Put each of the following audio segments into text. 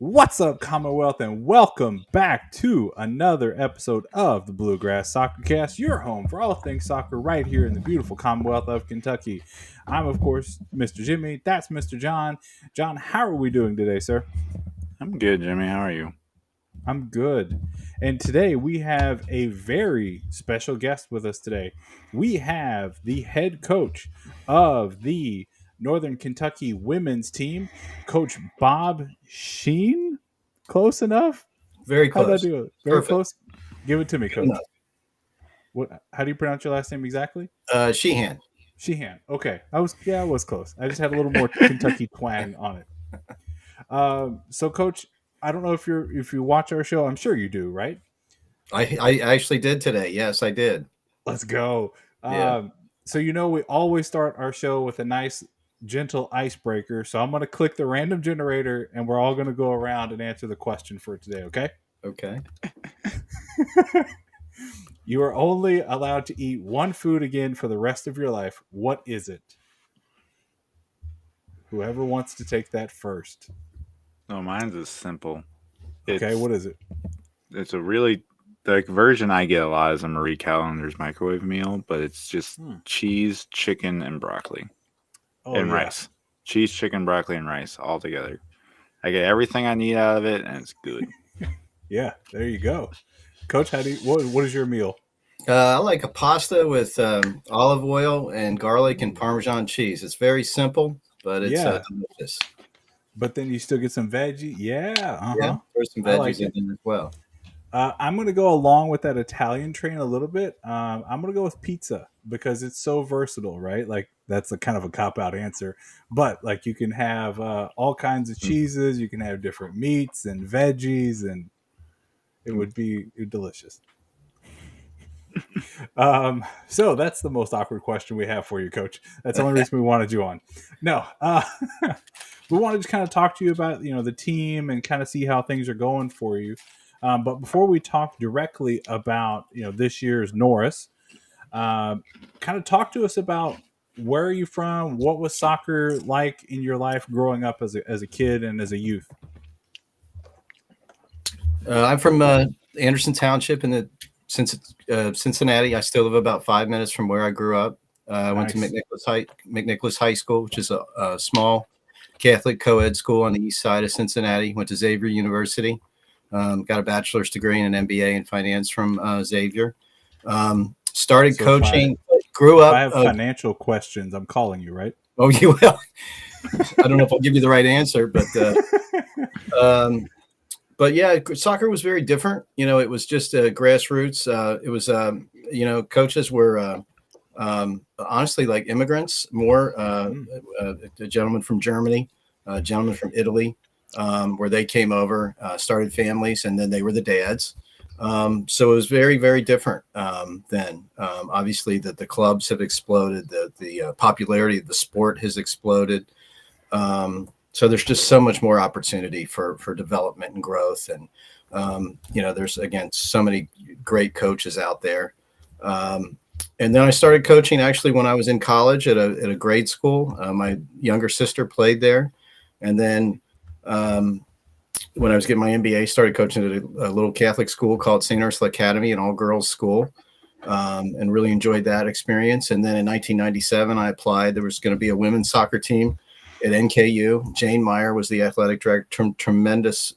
What's up, Commonwealth, and welcome back to another episode of the Bluegrass Soccer Cast, your home for all things soccer right here in the beautiful Commonwealth of Kentucky. I'm, of course, Mr. Jimmy. That's Mr. Jon. Jon, how are we doing today, sir? I'm good, Jimmy. How are you? I'm good. And today we have a very special guest with us today. We have the head coach of the Northern Kentucky women's team, Coach Bob Sheen. Close enough? Very How'd I close. do it? Very Perfect. close? Give it to me, Good Coach. enough. How do you pronounce your last name exactly? Sheehan. Sheehan. Okay. I was close. I just had a little more Kentucky twang on it. So, Coach, I don't know if you watch our show. I'm sure you do, right? I actually did today. Yes, I did. Let's go. Yeah. So we always start our show with a nice, gentle icebreaker. So I'm going to click the random generator, and we're all going to go around and answer the question for today. Okay? Okay. You are only allowed to eat one food again for the rest of your life. What is it? Whoever wants to take that first. No, mine's is simple. Okay, what is it? It's a really the version I get a lot is a Marie Callender's microwave meal, but it's just cheese, chicken, and broccoli and rice. Cheese, chicken, broccoli, and rice all together. I get everything I need out of it, and it's good. Yeah, there you go, Coach. What is your meal? I like a pasta with olive oil and garlic and Parmesan cheese. It's very simple, but it's delicious. But then you still get some veggie. Yeah, Yeah, there's some veggies in there as well. I'm going to go along with that Italian train a little bit. I'm going to go with pizza because it's so versatile, right? Like that's a kind of a cop-out answer. But like you can have all kinds of cheeses. You can have different meats and veggies, and it would be delicious. So that's the most awkward question we have for you, Coach. That's the only reason we wanted you on. No, we wanted to kind of talk to you about the team and kind of see how things are going for you. But before we talk directly about this year's Norris, kind of talk to us about where are you from? What was soccer like in your life growing up as a kid and as a youth? I'm from Anderson Township in Cincinnati. I still live about 5 minutes from where I grew up. I went to McNicholas High School, which is a small Catholic co-ed school on the east side of Cincinnati. Went to Xavier University. Got a bachelor's degree and an MBA in finance from Xavier. Started coaching. Grew up. If I have financial questions, I'm calling you, right? Oh, you will. I don't know if I'll give you the right answer, but yeah, soccer was very different. It was just grassroots. It was, coaches were honestly like immigrants, more a gentleman from Germany, a gentleman from Italy, where they came over, started families, and then they were the dads. So it was very, very different then. Obviously, the clubs have exploded. The popularity of the sport has exploded. So there's just so much more opportunity for development and growth. And, there's, again, so many great coaches out there. And then I started coaching actually when I was in college at a grade school. My younger sister played there. And then when I was getting my MBA, started coaching at a little Catholic school called St. Ursula Academy, an all-girls school, and really enjoyed that experience. And then in 1997, I applied. There was going to be a women's soccer team at NKU. Jane Meyer was the athletic director, tremendous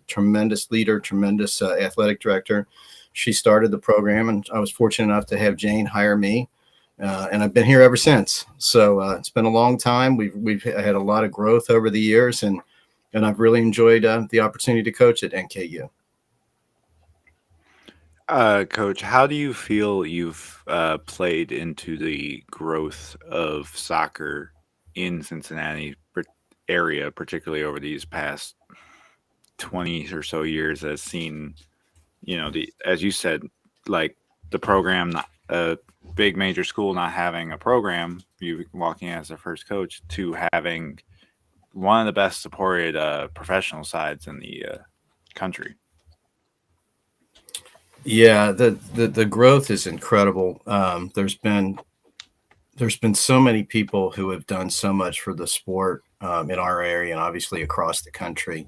leader, tremendous athletic director. She started the program, and I was fortunate enough to have Jane hire me. And I've been here ever since. So it's been a long time. We've had a lot of growth over the years, and I've really enjoyed the opportunity to coach at NKU. Coach, how do you feel you've played into the growth of soccer in Cincinnati area, particularly over these past 20 or so years, has seen, as you said, like the program, not a big major school not having a program, you walking as a first coach, to having one of the best supported professional sides in the country. Yeah, the growth is incredible. There's been so many people who have done so much for the sport in our area and obviously across the country.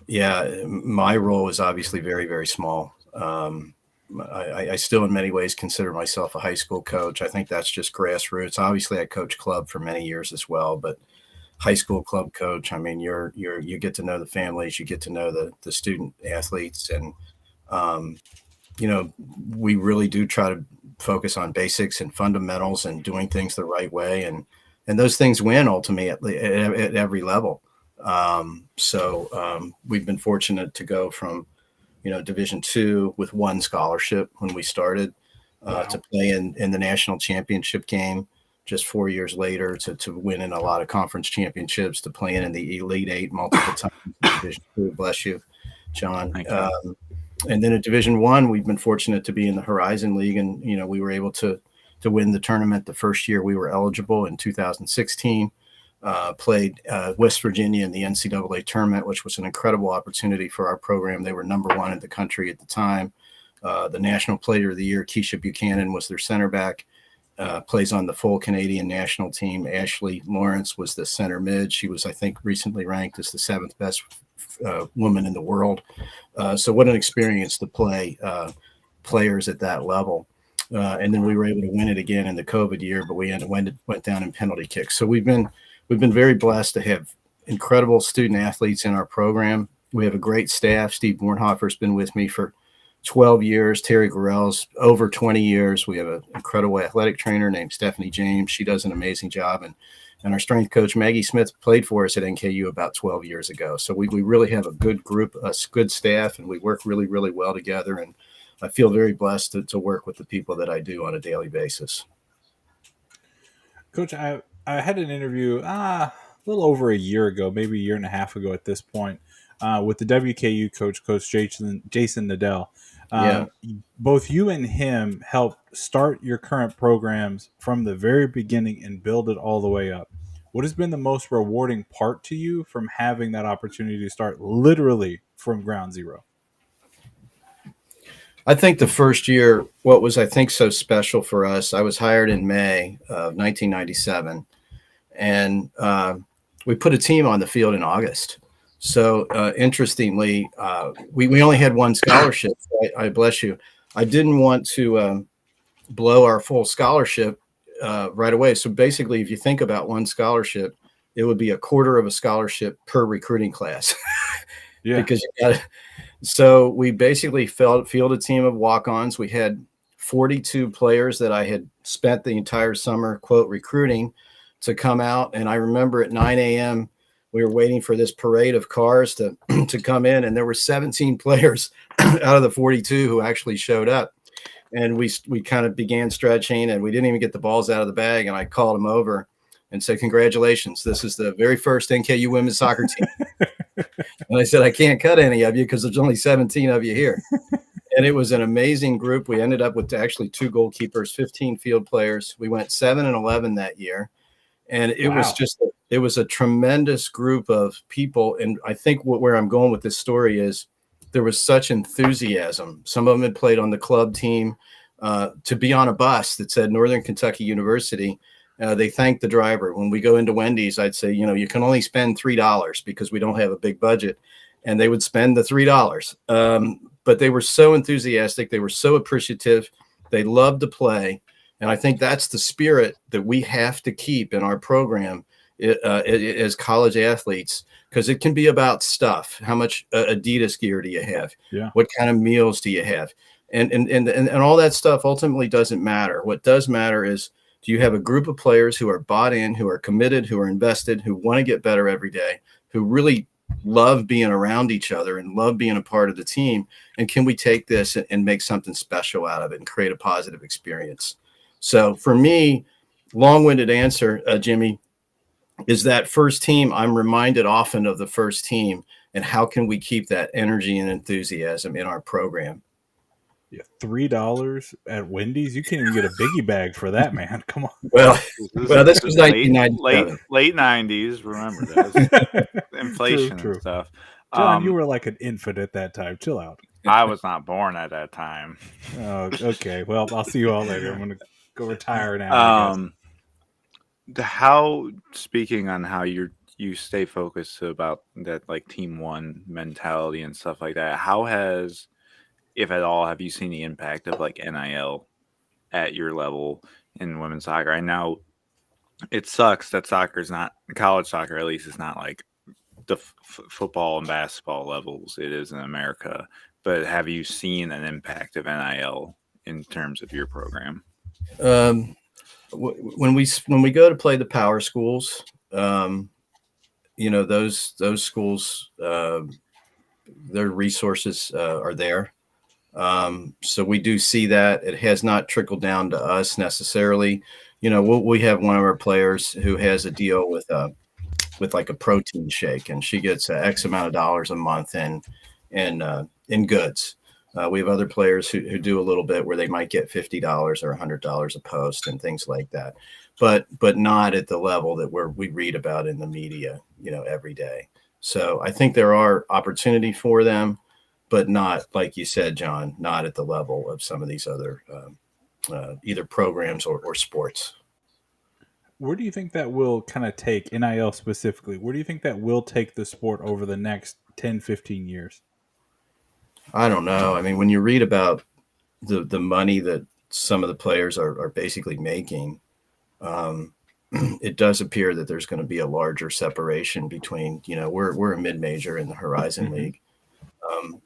Yeah, my role was obviously very, very small. I still, in many ways, consider myself a high school coach. I think that's just grassroots. Obviously, I coached club for many years as well, but high school club coach. I mean, you get to know the families, you get to know the student athletes, and um, we really do try to focus on basics and fundamentals and doing things the right way, and those things win ultimately at every level. We've been fortunate to go from Division II with one scholarship when we started to play in the national championship game just 4 years later, to winning a lot of conference championships, to playing in the Elite Eight multiple times in Division II. Bless you, John. Thank you. And then at Division I, we've been fortunate to be in the Horizon League, and we were able to win the tournament the first year we were eligible in 2016. Played West Virginia in the NCAA tournament, which was an incredible opportunity for our program. They were number one in the country at the time. The National Player of the Year, Keisha Buchanan, was their center back. Plays on the full Canadian national team. Ashley Lawrence was the center mid. She was, I think, recently ranked as the 7th best woman in the world. So what an experience to play players at that level. And then we were able to win it again in the COVID year, but we went down in penalty kicks. So we've been very blessed to have incredible student athletes in our program. We have a great staff. Steve Bornhofer's been with me for 12 years. Terry Gorell's over 20 years. We have an incredible athletic trainer named Stephanie James. She does an amazing job. And our strength coach, Maggie Smith, played for us at NKU about 12 years ago. So we really have a good group, a good staff, and we work really, really well together. And I feel very blessed to work with the people that I do on a daily basis. Coach, I had an interview a little over a year ago, maybe a year and a half ago at this point, with the WKU coach, Coach Jason Nadell. Both you and him helped start your current programs from the very beginning and build it all the way up. What has been the most rewarding part to you from having that opportunity to start literally from ground zero? I think the first year, what was, I think, so special for us, I was hired in May of 1997, and we put a team on the field in August. So interestingly, we only had one scholarship. I bless you. I didn't want to blow our full scholarship right away. So basically, if you think about one scholarship, it would be a quarter of a scholarship per recruiting class. Yeah. Because you got. So we basically fielded a team of walk-ons. We had 42 players that I had spent the entire summer, quote, recruiting to come out. And I remember at 9 a.m., we were waiting for this parade of cars to come in, and there were 17 players out of the 42 who actually showed up. And we kind of began stretching, and we didn't even get the balls out of the bag. And I called them over and said, "Congratulations, this is the very first NKU women's soccer team." And I said, "I can't cut any of you because there's only 17 of you here." And it was an amazing group. We ended up with actually 2 goalkeepers, 15 field players. We went 7-11 that year. And it was a tremendous group of people. And I think where I'm going with this story is there was such enthusiasm. Some of them had played on the club team, to be on a bus that said Northern Kentucky University. They thanked the driver. When we go into Wendy's, I'd say, you can only spend $3 because we don't have a big budget. And they would spend the $3. But they were so enthusiastic. They were so appreciative. They loved to play. And I think that's the spirit that we have to keep in our program as college athletes, because it can be about stuff. How much Adidas gear do you have? Yeah. What kind of meals do you have? And all that stuff ultimately doesn't matter. What does matter is, do you have a group of players who are bought in, who are committed, who are invested, who want to get better every day, who really love being around each other and love being a part of the team? And can we take this and make something special out of it and create a positive experience? So for me, long-winded answer, Jimmy, is that first team. I'm reminded often of the first team and how can we keep that energy and enthusiasm in our program. Yeah, $3 at Wendy's. You can't even get a biggie bag for that, man. Come on. Well, this was 1997. Late 90s. Remember that. Inflation True. and stuff. John, you were like an infant at that time. Chill out. I was not born at that time. Oh, okay. Well, I'll see you all later. I'm going to go retire now. Speaking on how you stay focused about that, like team one mentality and stuff like that. How has, if at all, have you seen the impact of like NIL at your level in women's soccer? I know it sucks that soccer's not, college soccer at least is not like the football and basketball levels it is in America. But have you seen an impact of NIL in terms of your program? When we go to play the power schools, those schools, their resources are there. So we do see that. It has not trickled down to us necessarily. We have one of our players who has a deal with like a protein shake, and she gets X amount of dollars a month in goods. We have other players who do a little bit where they might get $50 or $100 a post and things like that, but not at the level that we read about in the media, every day. So I think there are opportunity for them, but not, like you said, John, not at the level of some of these other either programs or sports. Where do you think that will kind of take NIL specifically? Where do you think that will take the sport over the next 10, 15 years? I don't know. I mean, when you read about the money that some of the players are basically making, it does appear that there's going to be a larger separation between, we're a mid-major in the Horizon League.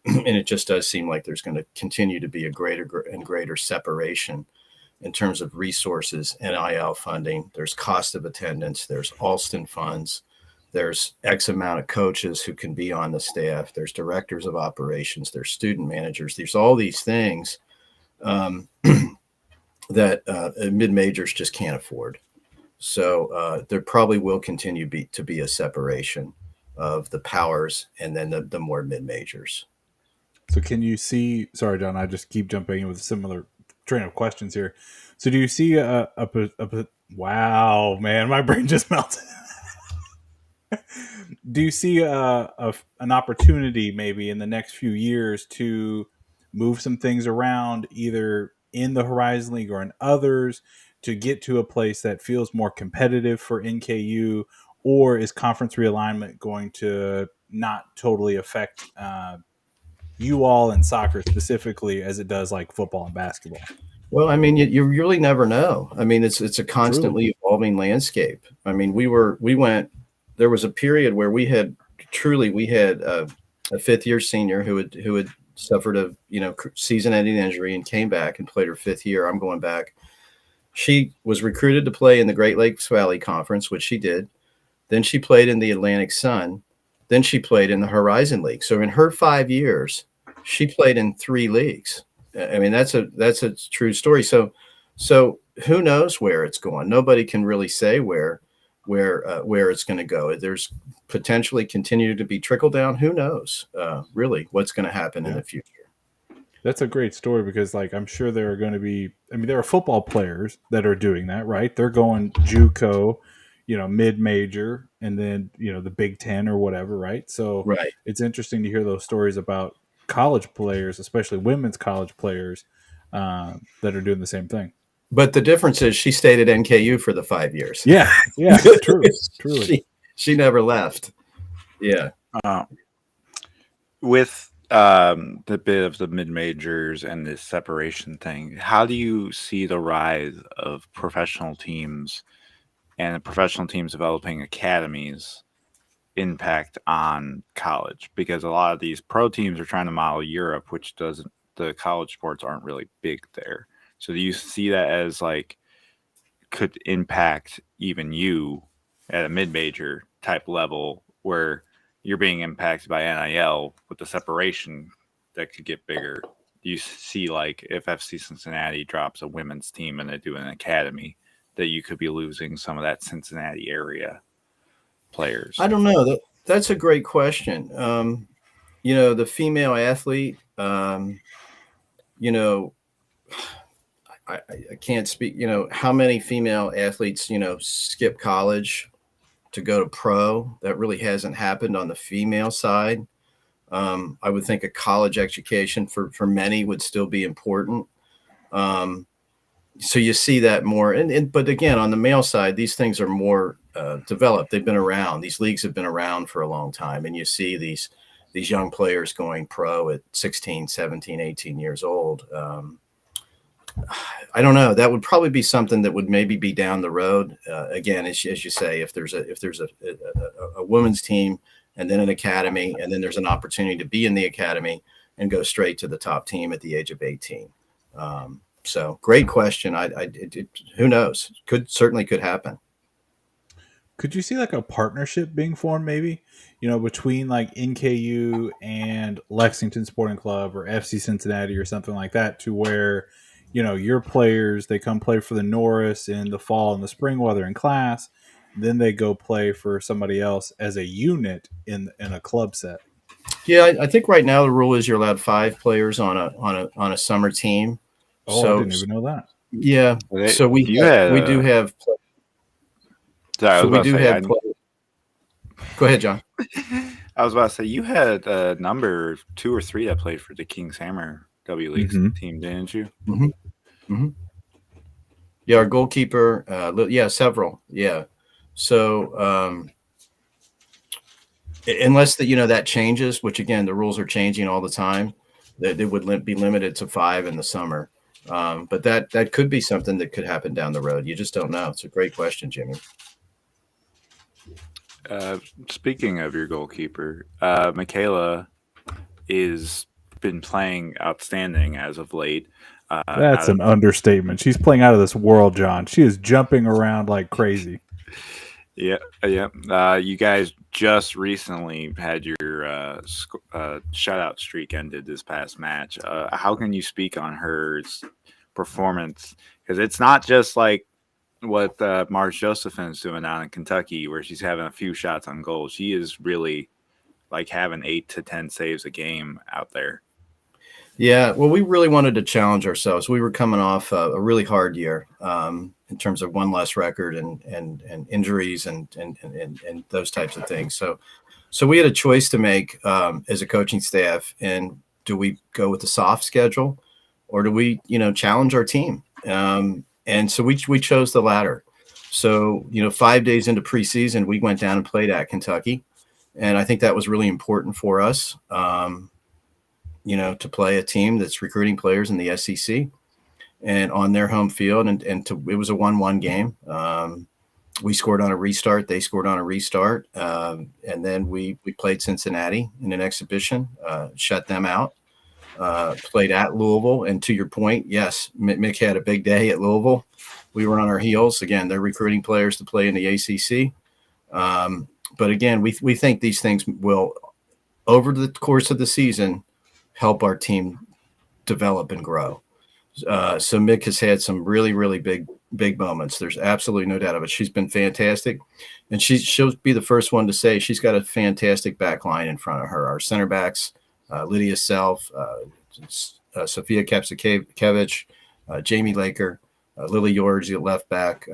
And it just does seem like there's going to continue to be a greater and greater separation in terms of resources, NIL funding. There's cost of attendance. There's Alston funds. There's X amount of coaches who can be on the staff. There's directors of operations. There's student managers. There's all these things that mid-majors just can't afford. So there probably will continue to be a separation of the powers and then the more mid-majors. So can you see, sorry, John, I just keep jumping in with a similar train of questions here. So do you see wow, man, my brain just melted. Do you see an opportunity maybe in the next few years to move some things around either in the Horizon League or in others to get to a place that feels more competitive for NKU, or is conference realignment going to not totally affect you all in soccer specifically as it does like football and basketball? Well, I mean, you really never know. I mean, it's a constantly evolving landscape. I mean, there was a period where we had a fifth year senior who had suffered a season ending injury and came back and played her fifth year. I'm going back. She was recruited to play in the Great Lakes Valley Conference, which she did. Then she played in the Atlantic Sun. Then she played in the Horizon League. So in her 5 years, she played in 3 leagues. I mean, that's a true story. So who knows where it's going? Nobody can really say where it's going to go. There's potentially continue to be trickle down. Who knows really what's going to happen in the future? That's a great story because, like, I'm sure there are going to be. I mean, there are football players that are doing that, right? They're going JUCO, mid-major, and then the Big Ten or whatever, right? So right. It's interesting to hear those stories about college players, especially women's college players, that are doing the same thing. But the difference is she stayed at NKU for the 5 years. Yeah, true, truly. She never left. Yeah. With the bit of the mid-majors and this separation thing, how do you see the rise of professional teams and the professional teams developing academies impact on college? Because a lot of these pro teams are trying to model Europe, which doesn't, the college sports aren't really big there. So do you see that as like could impact even you at a mid-major type level where you're being impacted by NIL with the separation that could get bigger? Do you see like if FC Cincinnati drops a women's team and they do an academy that you could be losing some of that Cincinnati area players? I don't know. That's a great question. The female athlete, I can't speak, how many female athletes, skip college to go to pro. That really hasn't happened on the female side. I would think a college education for many would still be important. So you see that more. But again, on the male side, these things are more develop. They've been around. These leagues have been around for a long time, and you see these young players going pro at 16, 17, 18 years old. I don't know. That would probably be something that would maybe be down the road. Again, as you say, if there's a women's team and then an academy, and then there's an opportunity to be in the academy and go straight to the top team at the age of 18. So great question. Who knows? Certainly could happen. Could you see like a partnership being formed, maybe, between like NKU and Lexington Sporting Club or FC Cincinnati or something like that, to where, your players, they come play for the Norris in the fall and the spring while they're in class, then they go play for somebody else as a unit in a club set? Yeah, I think right now the rule is you're allowed 5 players on a summer team. Oh, so, I didn't even know that. Yeah, so we do have. Sorry, so we do have. Go ahead, John. I was about to say you had a number 2 or 3 that played for the Kings Hammer W League team, didn't you? Mm-hmm. Mm-hmm. Yeah, our goalkeeper. Several. Yeah. So unless that changes, which again the rules are changing all the time, that it would be limited to 5 in the summer. But that could be something that could happen down the road. You just don't know. It's a great question, Jimmy. Speaking of your goalkeeper, Michaela is been playing outstanding as of late. That's an understatement. She's playing out of this world, John. She is jumping around like crazy. Yeah. You guys just recently had your shutout streak ended this past match. How can you speak on her performance? Because it's not just like what Marge Josephine is doing down in Kentucky, where she's having a few shots on goal. She is really like having 8 to 10 saves a game out there. Yeah, well, we really wanted to challenge ourselves. We were coming off a really hard year in terms of one less record and injuries and those types of things. So we had a choice to make as a coaching staff. And do we go with the soft schedule, or do we challenge our team? And so we chose the latter. So 5 days into preseason, we went down and played at Kentucky, and I think that was really important for us. To play a team that's recruiting players in the SEC and on their home field. It was a 1-1 game. We scored on a restart. They scored on a restart. And then we played Cincinnati in an exhibition, shut them out, played at Louisville. And to your point, yes, Mick had a big day at Louisville. We were on our heels. Again, they're recruiting players to play in the ACC. But again, we think these things will, over the course of the season, help our team develop and grow. So Mick has had some really, really big moments. There's absolutely no doubt of it. She's been fantastic, and she'll be the first one to say she's got a fantastic back line in front of her. Our center backs, Lydia Self, Sophia Kapsikevich, Jamie Laker, Lily George is a left back,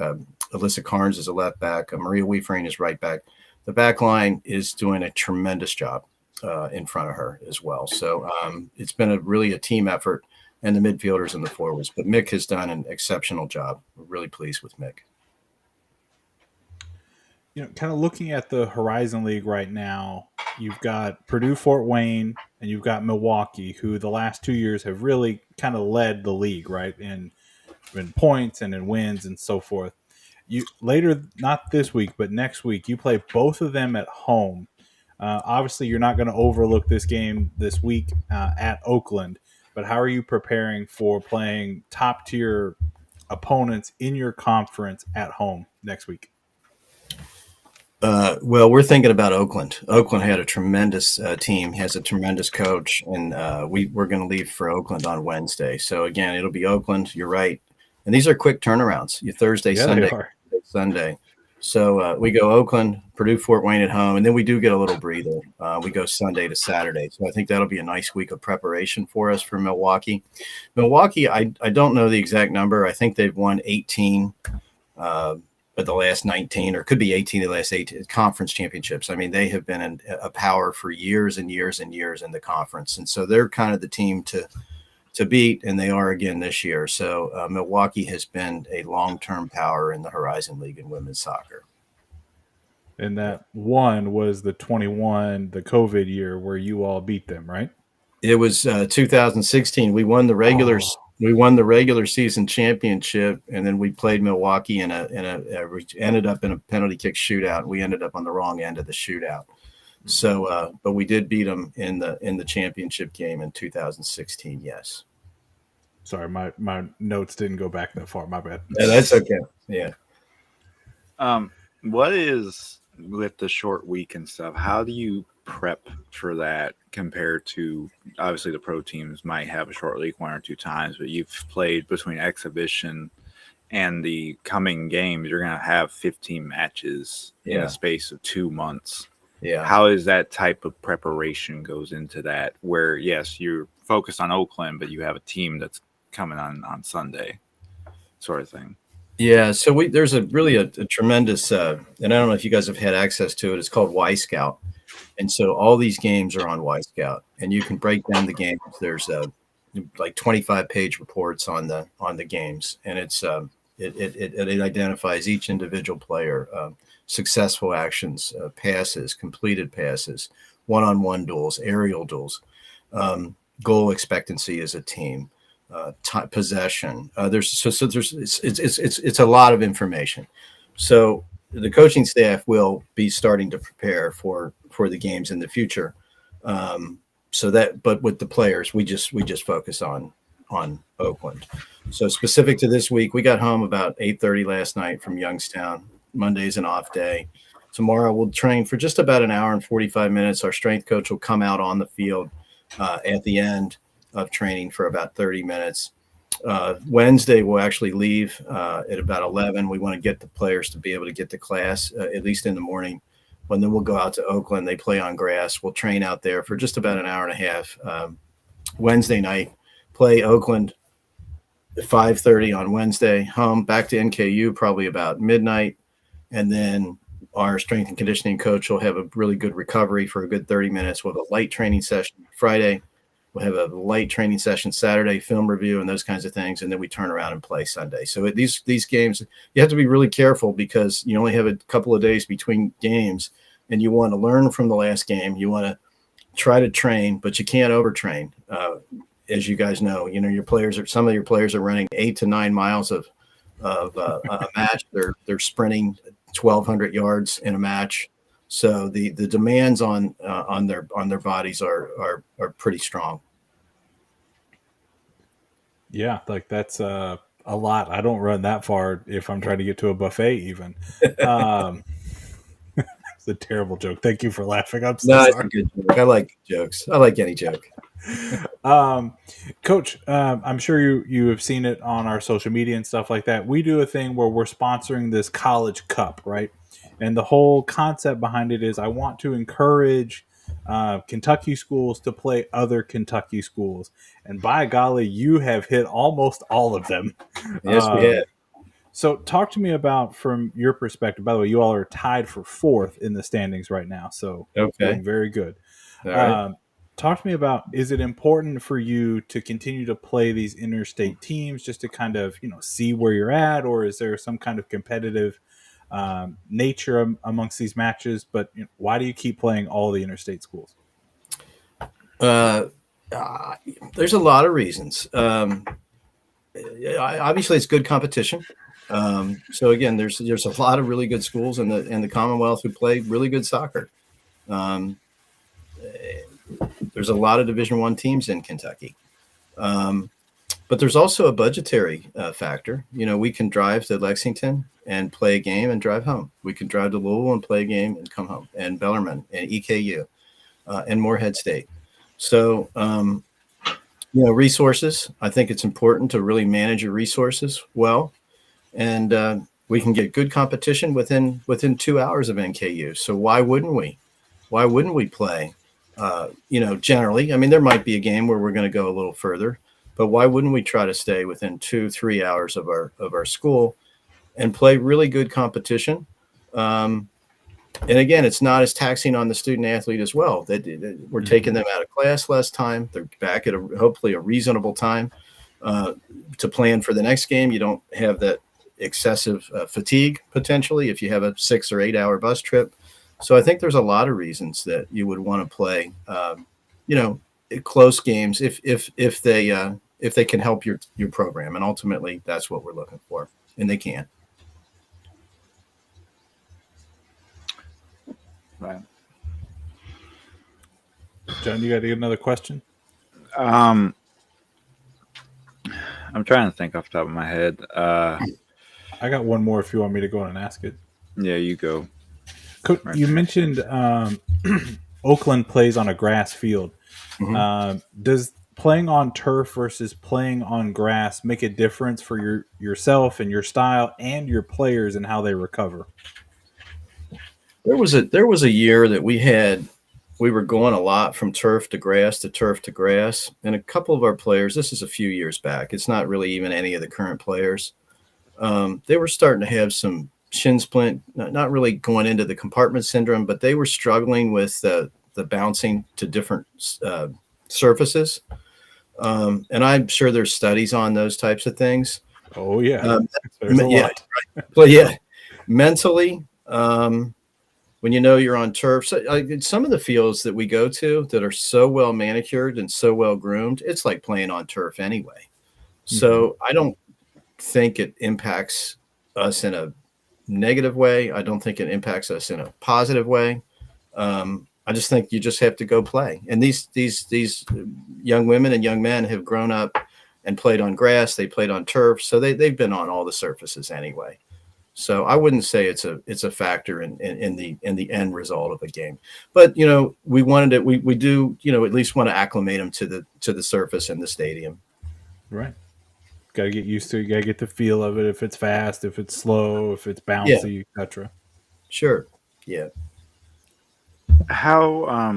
Alyssa Carnes is a left back, Maria Weefrain is right back. The back line is doing a tremendous job in front of her as well. So it's been really a team effort, and the midfielders and the forwards. But Mick has done an exceptional job. We're really pleased with Mick. Kind of looking at the Horizon League right now, you've got Purdue Fort Wayne and you've got Milwaukee, who the last 2 years have really kind of led the league, right, in points and in wins and so forth. You later, not this week, but next week, you play both of them at home. Obviously, you're not going to overlook this game this week at Oakland, but how are you preparing for playing top-tier opponents in your conference at home next week? Well, we're thinking about Oakland. Oakland had a tremendous team, has a tremendous coach, and we're going to leave for Oakland on Wednesday. So, again, it'll be Oakland. You're right. And these are quick turnarounds. Thursday, Sunday. So we go Oakland, Purdue, Fort Wayne at home, and then we do get a little breather. We go Sunday to Saturday. So I think that'll be a nice week of preparation for us for Milwaukee. Milwaukee, I don't know the exact number. I think they've won 18 but the last 19, or could be 18 of the last 18 conference championships. I mean, they have been a power for years and years and years in the conference. And so they're kind of the team to beat, and they are again this year. So Milwaukee has been a long-term power in the Horizon League in women's soccer. And that one was the 21, the COVID year where you all beat them, right? It was 2016. We won the regular. Oh. We won the regular season championship, and then we played Milwaukee ended up in a penalty kick shootout. We ended up on the wrong end of the shootout. So, but we did beat them in the championship game in 2016. Yes. Sorry, my notes didn't go back that far. My bad. Yeah, that's okay. Yeah. What is with the short week and stuff? How do you prep for that compared to obviously the pro teams might have a short week one or two times, but you've played between exhibition and the coming games, you're going to have 15 matches in a space of 2 months. Yeah. How is that type of preparation goes into that where, yes, you're focused on Oakland, but you have a team that's coming on Sunday sort of thing? Yeah, so there's a tremendous, and I don't know if you guys have had access to it. It's called Y Scout, and so all these games are on Y Scout, and you can break down the games. There's like 25-page reports on the games, and it identifies each individual player, successful actions, passes, completed passes, one-on-one duels, aerial duels, goal expectancy as a team. Possession. It's a lot of information. So the coaching staff will be starting to prepare for the games in the future. But with the players, we just focus on Oakland. So specific to this week, we got home about 8:30 last night from Youngstown. Monday's an off day. Tomorrow we'll train for just about an hour and 45 minutes. Our strength coach will come out on the field at the end of training for about 30 minutes. Wednesday, we'll actually leave at about 11. We want to get the players to be able to get to class, at least in the morning. When then we'll go out to Oakland. They play on grass. We'll train out there for just about an hour and a half. Wednesday night, play Oakland at 5:30 on Wednesday. Home, back to NKU probably about midnight. And then our strength and conditioning coach will have a really good recovery for a good 30 minutes. We'll have a light training session Friday. We'll have a light training session Saturday, film review, and those kinds of things, and then we turn around and play Sunday. So these games, you have to be really careful because you only have a couple of days between games, and you want to learn from the last game. You want to try to train, but you can't overtrain. As you guys know, some of your players are running 8 to 9 miles of a match. They're sprinting 1,200 yards in a match. So the demands on their bodies are pretty strong. Yeah, like that's a lot. I don't run that far if I'm trying to get to a buffet even. It's a terrible joke. Thank you for laughing. I'm so sorry. It's a good joke. I like jokes. I like any joke. Coach, I'm sure you have seen it on our social media and stuff like that. We do a thing where we're sponsoring this college cup, right? And the whole concept behind it is I want to encourage Kentucky schools to play other Kentucky schools. And by golly, you have hit almost all of them. Yes, we have. So talk to me about, from your perspective, by the way, you all are tied for 4th in the standings right now. So okay, very good. All right. Talk to me about, is it important for you to continue to play these interstate teams just to kind of, see where you're at, or is there some kind of competitive nature amongst these matches? But why do you keep playing all the interstate schools? There's a lot of reasons. Obviously, it's good competition. So again, there's a lot of really good schools in the Commonwealth who play really good soccer. There's a lot of Division I teams in Kentucky. But there's also a budgetary factor. We can drive to Lexington and play a game and drive home. We can drive to Louisville and play a game and come home, and Bellarmine and EKU and Morehead State. So, resources, I think it's important to really manage your resources well. And we can get good competition within 2 hours of NKU. So why wouldn't we? Why wouldn't we play? Generally, I mean, there might be a game where we're going to go a little further, but why wouldn't we try to stay within 2-3 hours of our school and play really good competition? And again, it's not as taxing on the student athlete as well. That we're taking them out of class less time. They're back at hopefully a reasonable time to plan for the next game. You don't have that excessive fatigue potentially if you have a 6 or 8 hour bus trip. So I think there's a lot of reasons that you would want to play, you know, close games if they can help your program, and ultimately that's what we're looking for, and they can. Right. John, you got to get another question? I'm trying to think off the top of my head. I got one more if you want me to go on and ask it. Yeah, you go. You mentioned Oakland plays on a grass field. Mm-hmm. Does playing on turf versus playing on grass make a difference for yourself and your style and your players and how they recover? There was a year that we were going a lot from turf to grass to turf to grass, and a couple of our players. This is a few years back. It's not really even any of the current players. They were starting to have some shin splint, not really going into the compartment syndrome, but they were struggling with the bouncing to different surfaces. And I'm sure there's studies on those types of things. Oh yeah, there's a yeah, lot. Right. But yeah, mentally, when you know you're on turf, some of the fields that we go to that are so well manicured and so well groomed, it's like playing on turf anyway. So I don't think it impacts us in a negative way. I don't think it impacts us in a positive way. I just think you just have to go play. And these young women and young men have grown up and played on grass. They played on turf, so they've been on all the surfaces anyway. So I wouldn't say it's a factor in the end result of a game. But we wanted it. We do at least want to acclimate them to the surface in the stadium. Right. Got to get used to it. You got to get the feel of it. If it's fast, if it's slow, if it's bouncy, etc. Sure. Yeah. How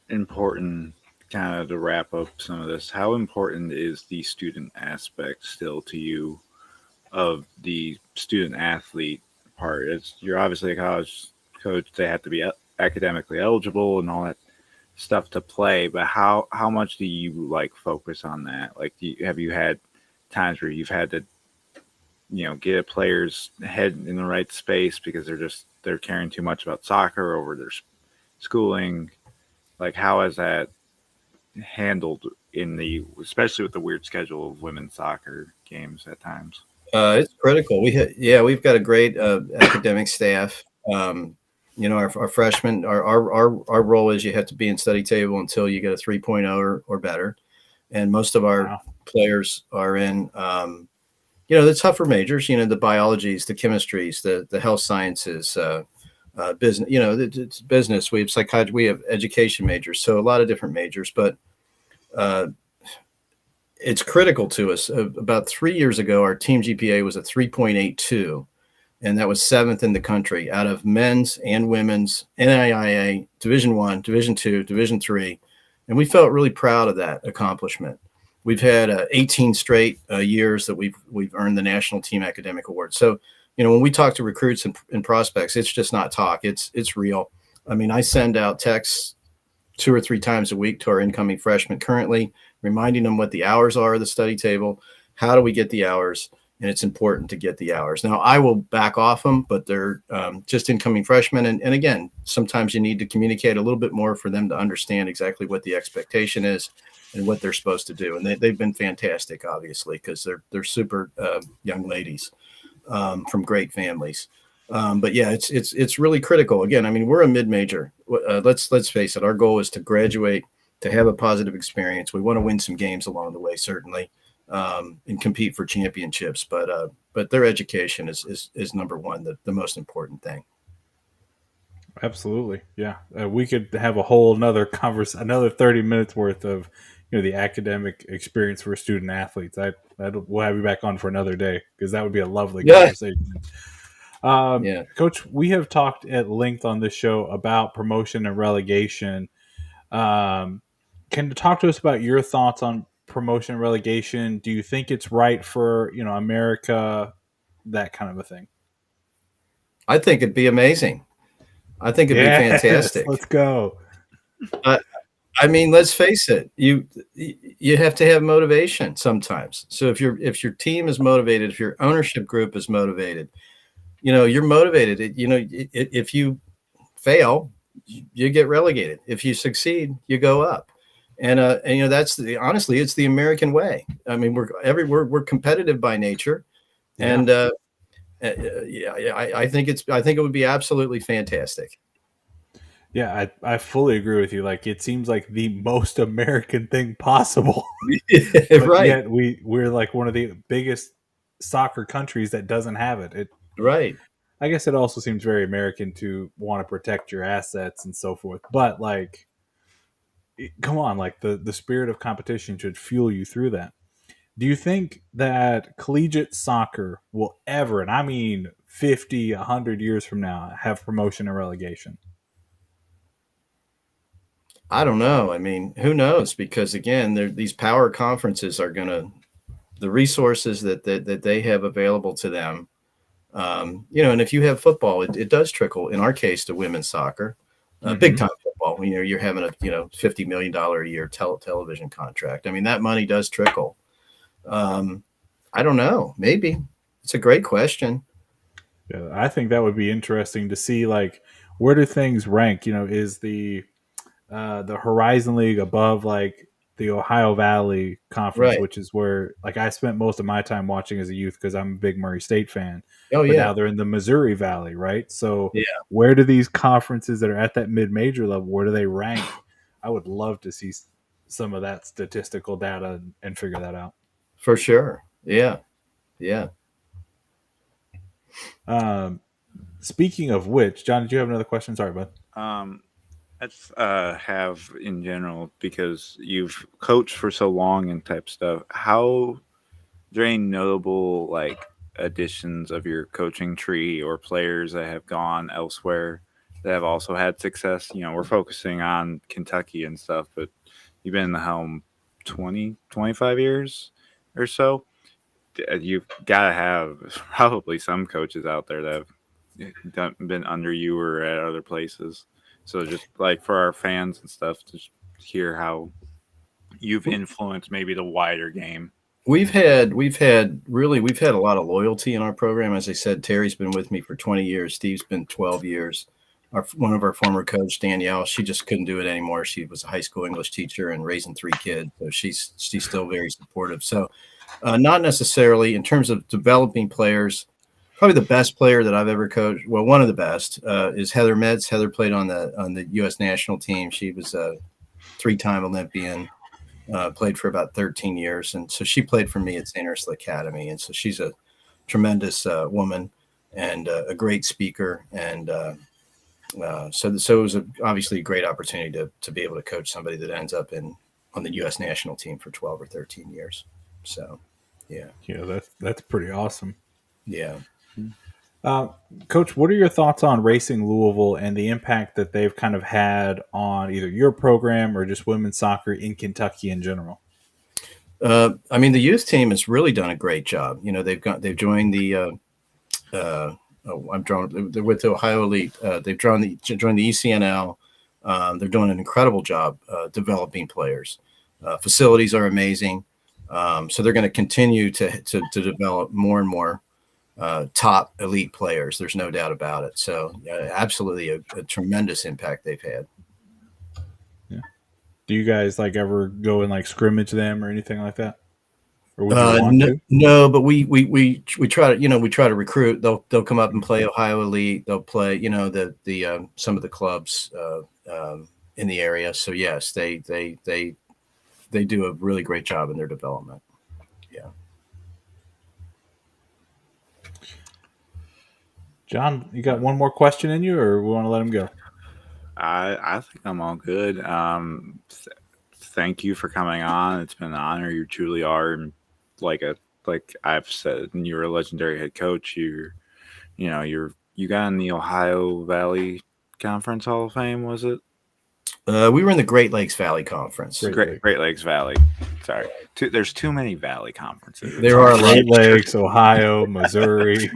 important, kind of to wrap up some of this, how important is the student aspect still to you of the student athlete part? You're obviously a college coach. They have to be academically eligible and all that stuff to play, but how much do you focus on that? Have you had times where you've had to get a player's head in the right space because they're caring too much about soccer over their schooling? How is that handled especially with the weird schedule of women's soccer games at times? It's critical. We've got a great academic staff. Our freshmen, our role is you have to be in study table until you get a 3.0 or better. And most of our players are in, the tougher majors, the biologies, the chemistries, the health sciences, business, it's business. We have psychology, we have education majors. So a lot of different majors, but it's critical to us. About 3 years ago, our team GPA was a 3.82, and that was 7th in the country out of men's and women's NAIA, Division I, Division II, Division III, and we felt really proud of that accomplishment. We've had 18 straight years that we've earned the National Team Academic Award. So, when we talk to recruits and prospects, it's just not talk. It's real. I mean, I send out texts 2 or 3 times a week to our incoming freshmen currently, reminding them what the hours are of the study table. How do we get the hours? And it's important to get the hours. Now, I will back off them, but they're just incoming freshmen. And again, sometimes you need to communicate a little bit more for them to understand exactly what the expectation is and what they're supposed to do. And they've been fantastic, obviously, because they're super young ladies from great families. But yeah, it's really critical. Again, I mean, we're a mid-major. Let's face it. Our goal is to graduate, to have a positive experience. We want to win some games along the way, certainly, and compete for championships. But their education is number one, the most important thing. Absolutely, yeah. We could have a whole another 30 minutes worth of the academic experience for student athletes. We'll have you back on for another day because that would be a lovely conversation. Coach, we have talked at length on this show about promotion and relegation. Can you talk to us about your thoughts on promotion and relegation? Do you think it's right for America, that kind of a thing? I think it'd be amazing. I think it'd be fantastic. Let's go. I mean, let's face it. You have to have motivation sometimes. So if your team is motivated, if your ownership group is motivated, you're motivated. If you fail, you get relegated. If you succeed, you go up. And that's honestly, it's the American way. I mean, we're competitive by nature, and I think it would be absolutely fantastic. Yeah, I fully agree with you. Like, it seems like the most American thing possible. But Right. yet we're like one of the biggest soccer countries that doesn't have it. Right. I guess it also seems very American to want to protect your assets and so forth. But like, come on, like the spirit of competition should fuel you through that. Do you think that collegiate soccer will ever, and I mean 50, 100 years from now, have promotion and relegation? I don't know. I mean, who knows? Because again, these power conferences are the resources that they have available to them. And if you have football, it does trickle, in our case, to women's soccer, big time football. You're having a $50 million a year television contract. I mean, that money does trickle. I don't know. Maybe. It's a great question. Yeah, I think that would be interesting to see, like, where do things rank? Is the Horizon League above like the Ohio Valley Conference, Right. which is where like I spent most of my time watching as a youth because I'm a big Murray State fan. Oh But yeah. now they're in the Missouri Valley, right? So Yeah. where do these conferences that are at that mid-major level, where do they rank? I would love to see some of that statistical data and figure that out. For sure. Yeah. Yeah. Speaking of which, John, did you have another question? Sorry, bud. Let's have in general, because you've coached for so long and type stuff. How, there any notable like additions of your coaching tree or players that have gone elsewhere that have also had success? We're focusing on Kentucky and stuff, but you've been in the helm 20, 25 years or so. You've got to have probably some coaches out there that have been under you or at other places. So just like for our fans and stuff, just hear how you've influenced maybe the wider game. We've had a lot of loyalty in our program. As I said, Terry's been with me for 20 years. Steve's been 12 years. One of our former coach, Danielle, she just couldn't do it anymore. She was a high school English teacher and raising 3 kids, so she's still very supportive. So, not necessarily in terms of developing players. Probably the best player that I've ever coached. Well, one of the best is Heather Metz. Heather played on the U.S. national team. She was a 3-time Olympian. Played for about 13 years, and so she played for me at St. Ursula Academy. And so she's a tremendous woman and a great speaker. And so it was obviously a great opportunity to be able to coach somebody that ends up on the U.S. national team for 12 or 13 years. So, yeah, that's pretty awesome. yeah. Coach, what are your thoughts on Racing Louisville and the impact that they've kind of had on either your program or just women's soccer in Kentucky in general? I mean, the youth team has really done a great job. They've joined the they're with the Ohio Elite. They've joined the ECNL. They're doing an incredible job developing players. Facilities are amazing. So they're going to continue to develop more and more top elite players. There's no doubt about it. So absolutely a tremendous impact they've had. Yeah. Do you guys like ever go and like scrimmage them or anything like that? Or would you want to? No, but we try to, we try to recruit. They'll come up and play Ohio Elite. They'll play, the some of the clubs in the area. So yes, they do a really great job in their development. Yeah. John, you got one more question in you, or we want to let him go? I think I'm all good. Thank you for coming on. It's been an honor. You truly are, and like I've said, you're a legendary head coach. You got in the Ohio Valley Conference Hall of Fame, was it? We were in the Great Lakes Valley Conference. Great Lakes Valley. Sorry, there's too many Valley conferences. There are Great Lakes, Ohio, Missouri.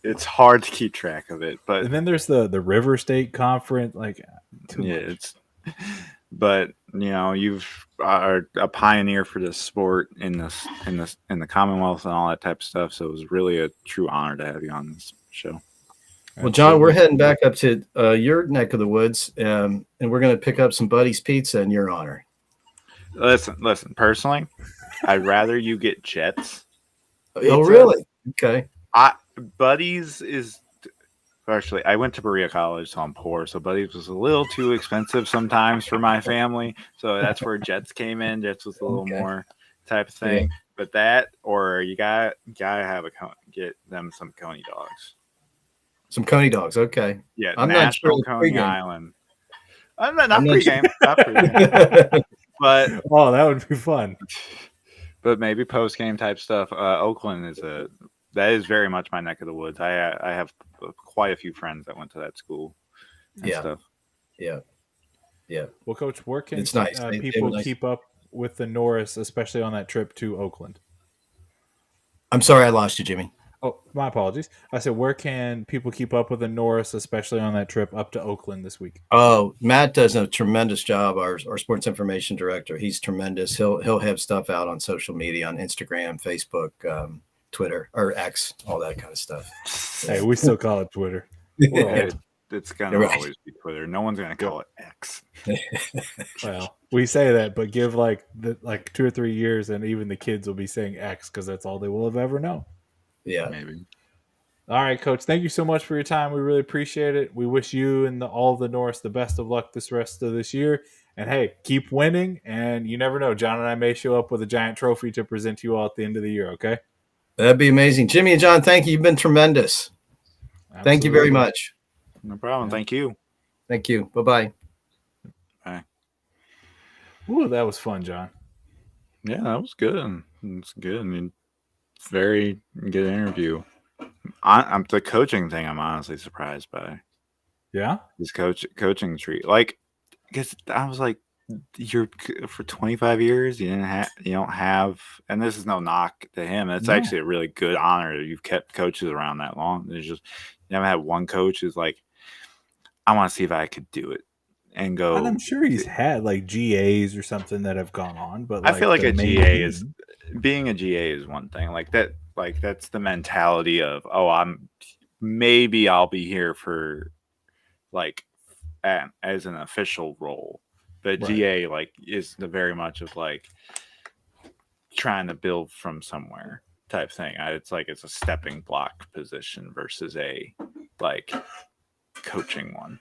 It's hard to keep track of it, but and then there's the River State Conference. Like, but you are a pioneer for this sport in the Commonwealth and all that type of stuff. So it was really a true honor to have you on this show. Well, John, we're heading back up to your neck of the woods, and we're going to pick up some Buddy's Pizza in your honor. Listen. Personally, I'd rather you get Jets. Pizza. Oh, really? Okay. Buddy's is actually. I went to Berea College, so I'm poor. So Buddy's was a little too expensive sometimes for my family. So that's where Jets came in. Jets was a little more type of thing. Yeah. But that, or you gotta have get them some Coney dogs. Some Coney dogs, okay. Yeah, I'm National not sure Coney Island. Not pregame. Not pregame. But that would be fun. But maybe post game type stuff. Oakland that is very much my neck of the woods. I have quite a few friends that went to that school. And stuff. Yeah. Well, Coach, where can it's nice. People keep up with the Norris, especially on that trip to Oakland? I'm sorry, I lost you, Jimmy. Oh, my apologies. I said, where can people keep up with the Norris, especially on that trip up to Oakland this week? Oh, Matt does a tremendous job. Our sports information director, he's tremendous. He'll have stuff out on social media, on Instagram, Facebook, Twitter, or X, all that kind of stuff. Hey, we still call it Twitter. It's gonna always be Twitter. No one's gonna call it X. Well, we say that, but give like 2 or 3 years, and even the kids will be saying X because that's all they will have ever known. Yeah, maybe. All right, Coach. Thank you so much for your time. We really appreciate it. We wish you and all of the Norris the best of luck this rest of this year. And hey, keep winning. And you never know, John and I may show up with a giant trophy to present to you all at the end of the year. Okay, that'd be amazing. Jimmie and Jon, thank you. You've been tremendous. Absolutely. Thank you very much. No problem. Thank you. Thank you. Bye-bye. Bye. Ooh, that was fun, John. Yeah, that was good. It's good. I mean, very good interview. I'm the coaching thing. I'm honestly surprised by. Yeah, his coaching tree. Like, because I was like, you're for 25 years. You don't have, and this is no knock to him. It's actually a really good honor that you've kept coaches around that long. There's just you haven't had one coach who's like, I want to see if I could do it and go. And I'm sure he's had like GAs or something that have gone on, but I feel like a GA is being a GA is one thing. Like that. Like that's the mentality of, maybe I'll be here for like as an official role, but right. GA like is the very much of like trying to build from somewhere type thing. It's like it's a stepping block position versus a like coaching one.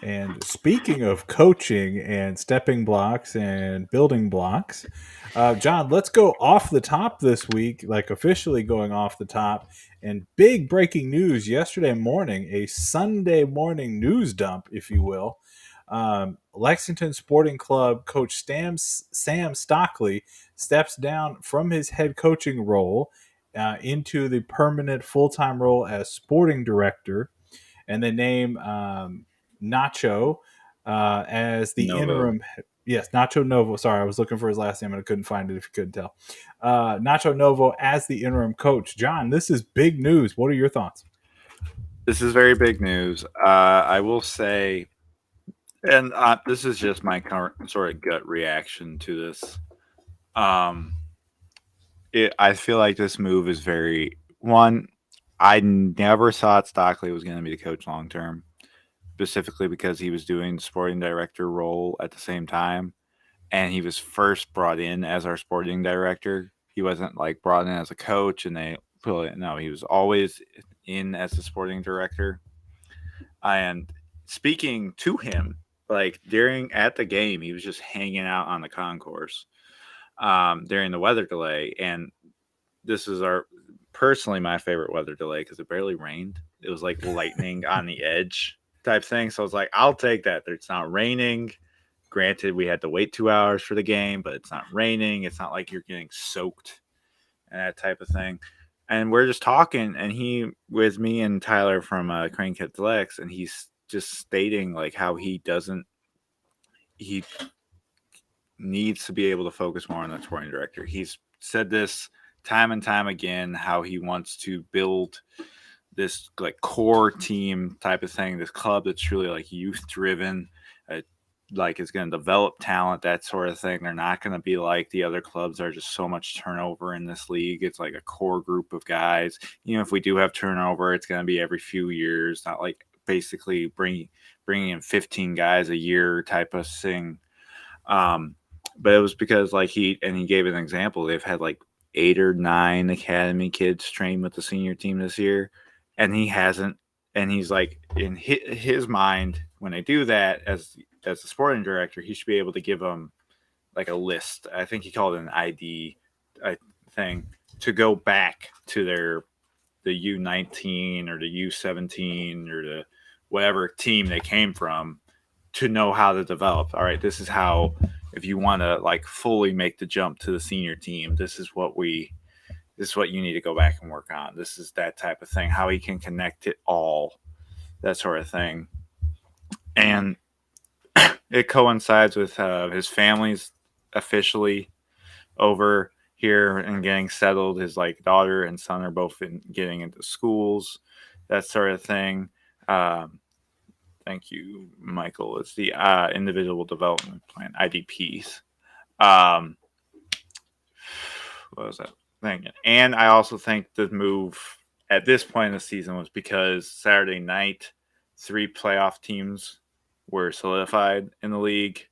And speaking of coaching and stepping blocks and building blocks, John, let's go off the top this week, like officially going off the top. And big breaking news yesterday morning, a Sunday morning news dump, if you will. Lexington Sporting Club coach Sam Stockley steps down from his head coaching role into the permanent full-time role as sporting director. And they name Nacho as the interim. Yes, Nacho Novo. Sorry, I was looking for his last name and I couldn't find it if you couldn't tell. Nacho Novo as the interim coach. John, this is big news. What are your thoughts? This is very big news. I will say, and this is just my current sort of gut reaction to this. I feel like this move is I never thought Stockley was going to be the coach long term, specifically because he was doing the sporting director role at the same time. And he was first brought in as our sporting director. He wasn't like brought in as a coach and he was always in as the sporting director. And speaking to him, like at the game, he was just hanging out on the concourse during the weather delay. And this is personally my favorite weather delay because it barely rained. It was like lightning on the edge type thing. So I was like, I'll take that. It's not raining. Granted, we had to wait 2 hours for the game, but it's not raining. It's not like you're getting soaked and that type of thing. And we're just talking, and he with me and Tyler from Crane Kids Lex, and he's just stating like how he needs to be able to focus more on the sporting director. He's said this time and time again, how he wants to build this like core team type of thing, this club that's truly like youth driven, like is going to develop talent, that sort of thing. They're not going to be like the other clubs. There's just so much turnover in this league. It's like a core group of guys. You know, if we do have turnover, it's going to be every few years, not like basically bringing in 15 guys a year type of thing. But it was because like he gave an example. They've had like 8 or 9 academy kids train with the senior team this year, and he hasn't. And he's like, in his mind, when they do that, as the sporting director, he should be able to give them like a list. I think he called it an ID thing to go back to the U19 or the U17 or the whatever team they came from to know how to develop. All right, this is how, if you want to like fully make the jump to the senior team, this is what you need to go back and work on. This is that type of thing, how he can connect it all, that sort of thing. And it coincides with his family's officially over here and getting settled. His like daughter and son are both getting into schools, that sort of thing. Thank you, Michael. It's the individual development plan, IDPs. What was that thing? And I also think the move at this point in the season was because Saturday night, 3 playoff teams were solidified in the league,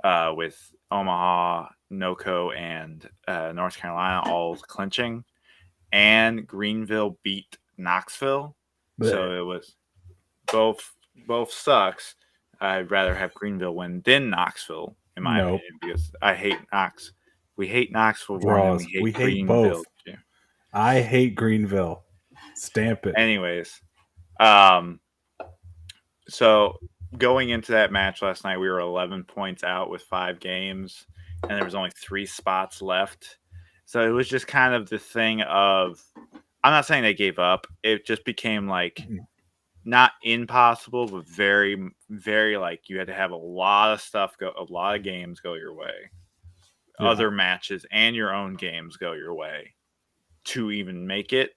with Omaha, NoCo, and North Carolina all clinching, and Greenville beat Knoxville. So it was both sucks. I'd rather have Greenville win than Knoxville, in my opinion, because I hate Knox. We hate Knoxville more than we hate Greenville. Both. I hate Greenville. Stamp it. Anyways, so going into that match last night, we were 11 points out with 5 games, and there was only 3 spots left. So it was just kind of the thing of, I'm not saying they gave up. It just became like not impossible, but very, very like you had to have a lot of games go your way. Yeah. Other matches and your own games go your way to even make it.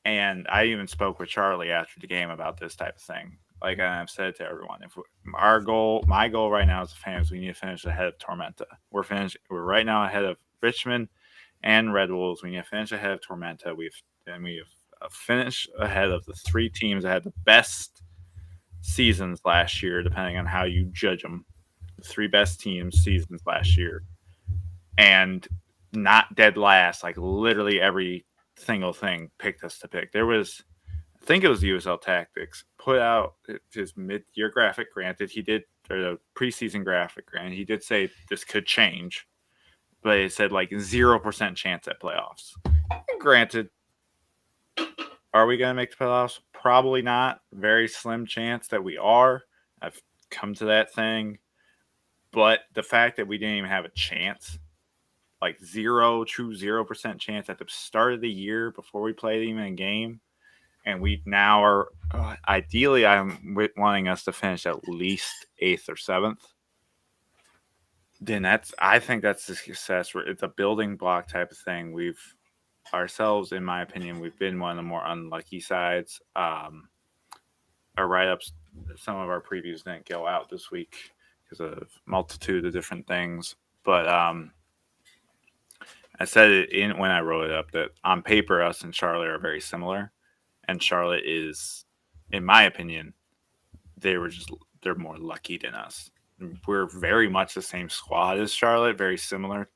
And I even spoke with Charlie after the game about this type of thing. Like I've said to everyone, if my goal right now as a fan is we need to finish ahead of Tormenta. We're right now ahead of Richmond and Red Wolves. We need to finish ahead of Tormenta. We've finished ahead of the 3 teams that had the best seasons last year, depending on how you judge them. The 3 best teams seasons last year, and not dead last. Like literally every single thing picked us to pick. There was, I think it was USL Tactics, put out his mid-year graphic. Granted, he did, or the preseason graphic. Granted, he did say this could change, but it said like 0% chance at playoffs. And granted, are we going to make the playoffs? Probably not. Very slim chance that we are. I've come to that thing. But the fact that we didn't even have a chance, like true 0% chance at the start of the year before we played even a game, and we now are ideally, I'm wanting us to finish at least 8th or 7th. Then I think that's the success. It's a building block type of thing. We've ourselves, in my opinion, we've been one of the more unlucky sides. Our write-ups, some of our previews didn't go out this week because of multitude of different things. But I said it when I wrote it up that on paper, us and Charlotte are very similar. And Charlotte is, in my opinion, they're more lucky than us. We're very much the same squad as Charlotte, very similar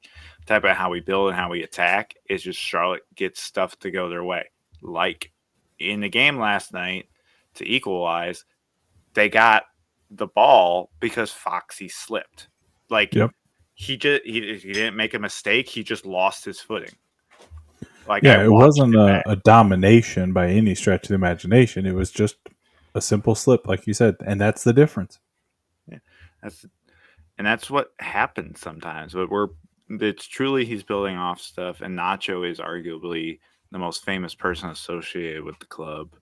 type of how we build and how we attack. It's just Charlotte gets stuff to go their way. Like in the game last night to equalize, they got the ball because Foxy slipped. Like he didn't make a mistake. He just lost his footing. Like it wasn't a domination by any stretch of the imagination. It was just a simple slip, like you said, and that's the difference. Yeah, that's what happens sometimes. But it's truly he's building off stuff, and Nacho is arguably the most famous person associated with the club.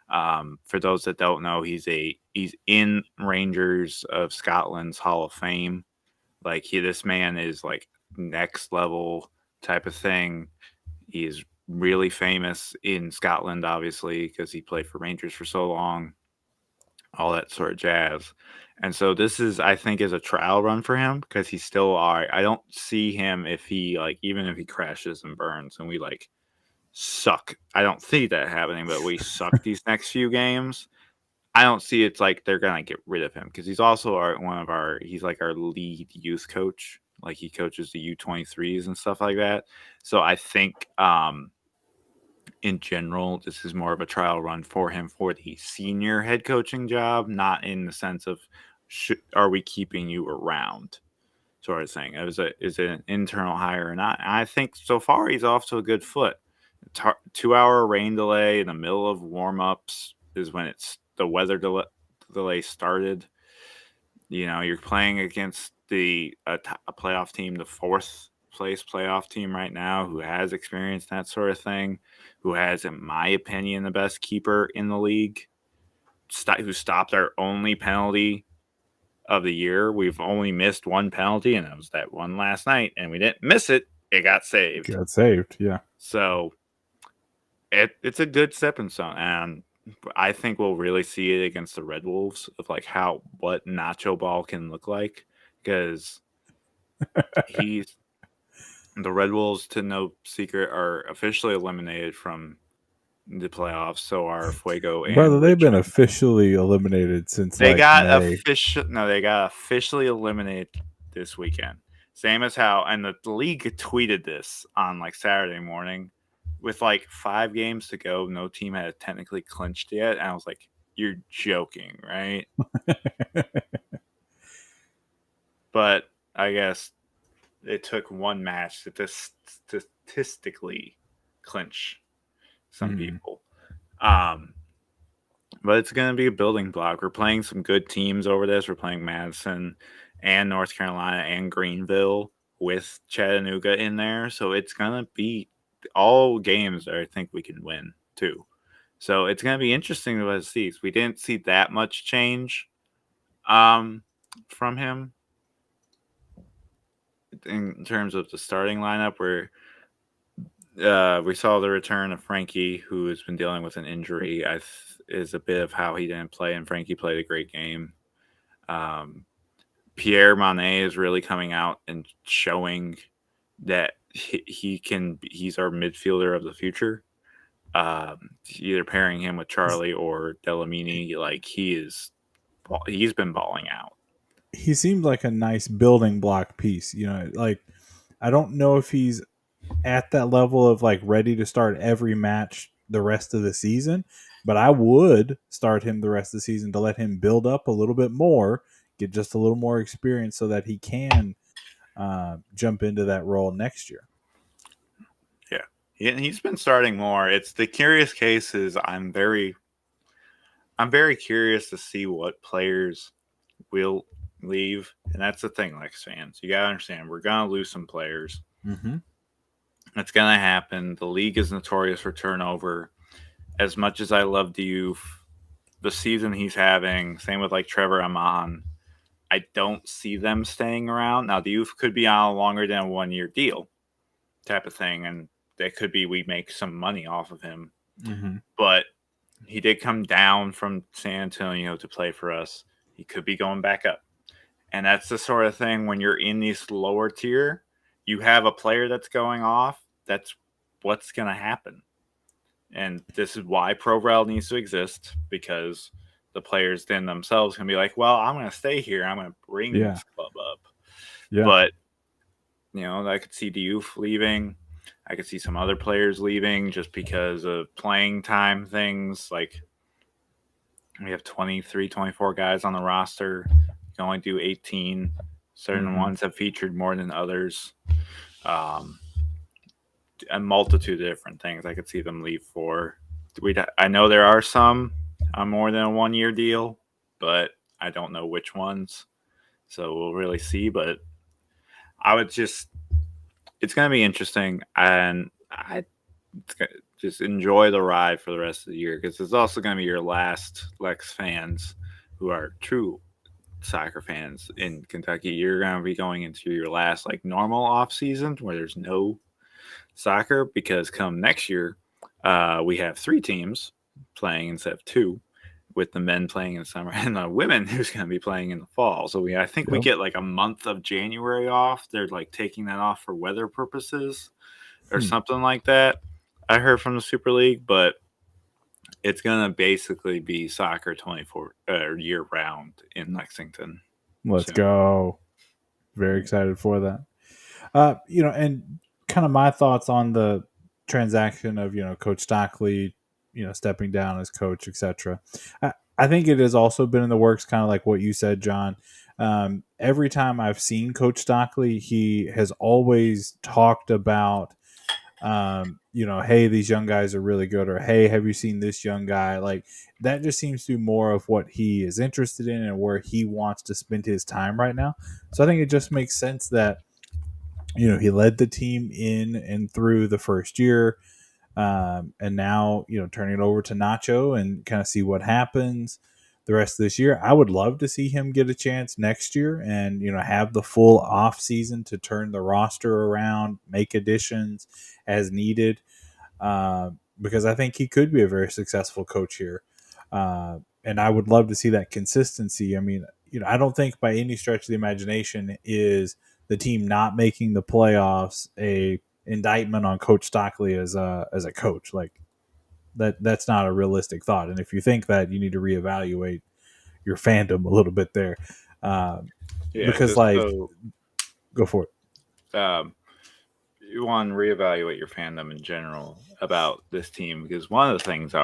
For those that don't know, he's in Rangers of Scotland's Hall of Fame. Like this man is like next level type of thing. He is really famous in Scotland, obviously, because he played for Rangers for so long. all that sort of jazz. And so this is, I think, is a trial run for him because he's still I don't see him if he even if he crashes and burns and we suck. I don't see that happening, but we suck these next few games. I don't see it's like they're gonna get rid of him because he's also he's like our lead youth coach. Like he coaches the U23s and stuff like that. So I think in general, this is more of a trial run for him for the senior head coaching job, not in the sense of are we keeping you around sort of thing. Is it an internal hire or not? And I think so far he's off to a good foot. 2-hour rain delay in the middle of warm-ups is when the weather delay started. You're playing against a playoff team, the fourth place playoff team right now, who has experienced that sort of thing, who has, in my opinion, the best keeper in the league, who stopped our only penalty of the year. We've only missed one penalty, and it was that one last night, and we didn't miss it. It got saved. Yeah. So it's a good stepping stone, and I think we'll really see it against the Red Wolves of what Nacho Ball can look like, because the Red Wolves, to no secret, are officially eliminated from the playoffs. So are Fuego and Brother, they've been Richmond. officially eliminated since They got May. they got officially eliminated this weekend. Same as and the league tweeted this on Saturday morning with 5 games to go. No team had technically clinched yet. And I was like, you're joking, right? But I guess it took one match to statistically clinch some people. But it's going to be a building block. We're playing some good teams over this. We're playing Madison and North Carolina and Greenville with Chattanooga in there. So it's going to be all games that I think we can win too. So it's going to be interesting to see. We didn't see that much change from him in terms of the starting lineup, where we saw the return of Frankie, who has been dealing with an injury. Is a bit of how he didn't play, and Frankie played a great game. Pierre Monet is really coming out and showing that he's our midfielder of the future. Either pairing him with Charlie or Delamini, he's been balling out. He seemed like a nice building block piece. I don't know if he's at that level of ready to start every match the rest of the season, but I would start him the rest of the season to let him build up a little bit more, get just a little more experience so that he can jump into that role next year. Yeah, he's been starting more. It's the curious case is I'm very curious to see what players will leave, and that's the thing, fans. You gotta understand, we're gonna lose some players. Mm-hmm. It's gonna happen. The league is notorious for turnover. As much as I love Diouf, the season he's having, same with Trevor Amon, I don't see them staying around. Now Diouf could be on a longer than a 1-year deal type of thing, and that could be we make some money off of him. Mm-hmm. But he did come down from San Antonio to play for us. He could be going back up. And that's the sort of thing when you're in this lower tier, you have a player that's going off, that's what's going to happen. And this is why ProRel needs to exist, because the players then themselves can be like, well, I'm going to stay here. I'm going to bring this club up. Yeah. But, I could see Diouf leaving. I could see some other players leaving just because of playing time things. We have 23, 24 guys on the roster. You can only do 18. Certain ones have featured more than others. A multitude of different things I could see them leave for. I know there are some on more than a 1-year deal, but I don't know which ones. So we'll really see. But it's going to be interesting, and I just enjoy the ride for the rest of the year, because it's also going to be your last Lex fans who are true soccer fans in Kentucky. You're going to be going into your last normal off season where there's no soccer, because come next year we have 3 teams playing instead of 2. with the men playing in the summer and the women who's going to be playing in the fall. So I think we get like a month of January off. They're like taking that off for weather purposes or something like that. I heard from the Super League, but it's going to basically be soccer 24 year round in Lexington. Let's go. Very excited for that. And kind of my thoughts on the transaction of, Coach Stockley, stepping down as coach, etc. I think it has also been in the works, kind of like what you said, John. Every time I've seen Coach Stockley, he has always talked about, hey, these young guys are really good, or hey, have you seen this young guy? Like, that just seems to be more of what he is interested in and where he wants to spend his time right now. So I think it just makes sense that, he led the team in and through the first year. And now, turning it over to Nacho and kind of see what happens the rest of this year. I would love to see him get a chance next year and, have the full off season to turn the roster around, make additions as needed. Because I think he could be a very successful coach here. And I would love to see that consistency. I mean, I don't think by any stretch of the imagination is the team not making the playoffs a indictment on Coach Stockley as a coach. Like, that's not a realistic thought. And if you think that, you need to reevaluate your fandom a little bit there. Because go for it. You want to reevaluate your fandom in general about this team, because one of the things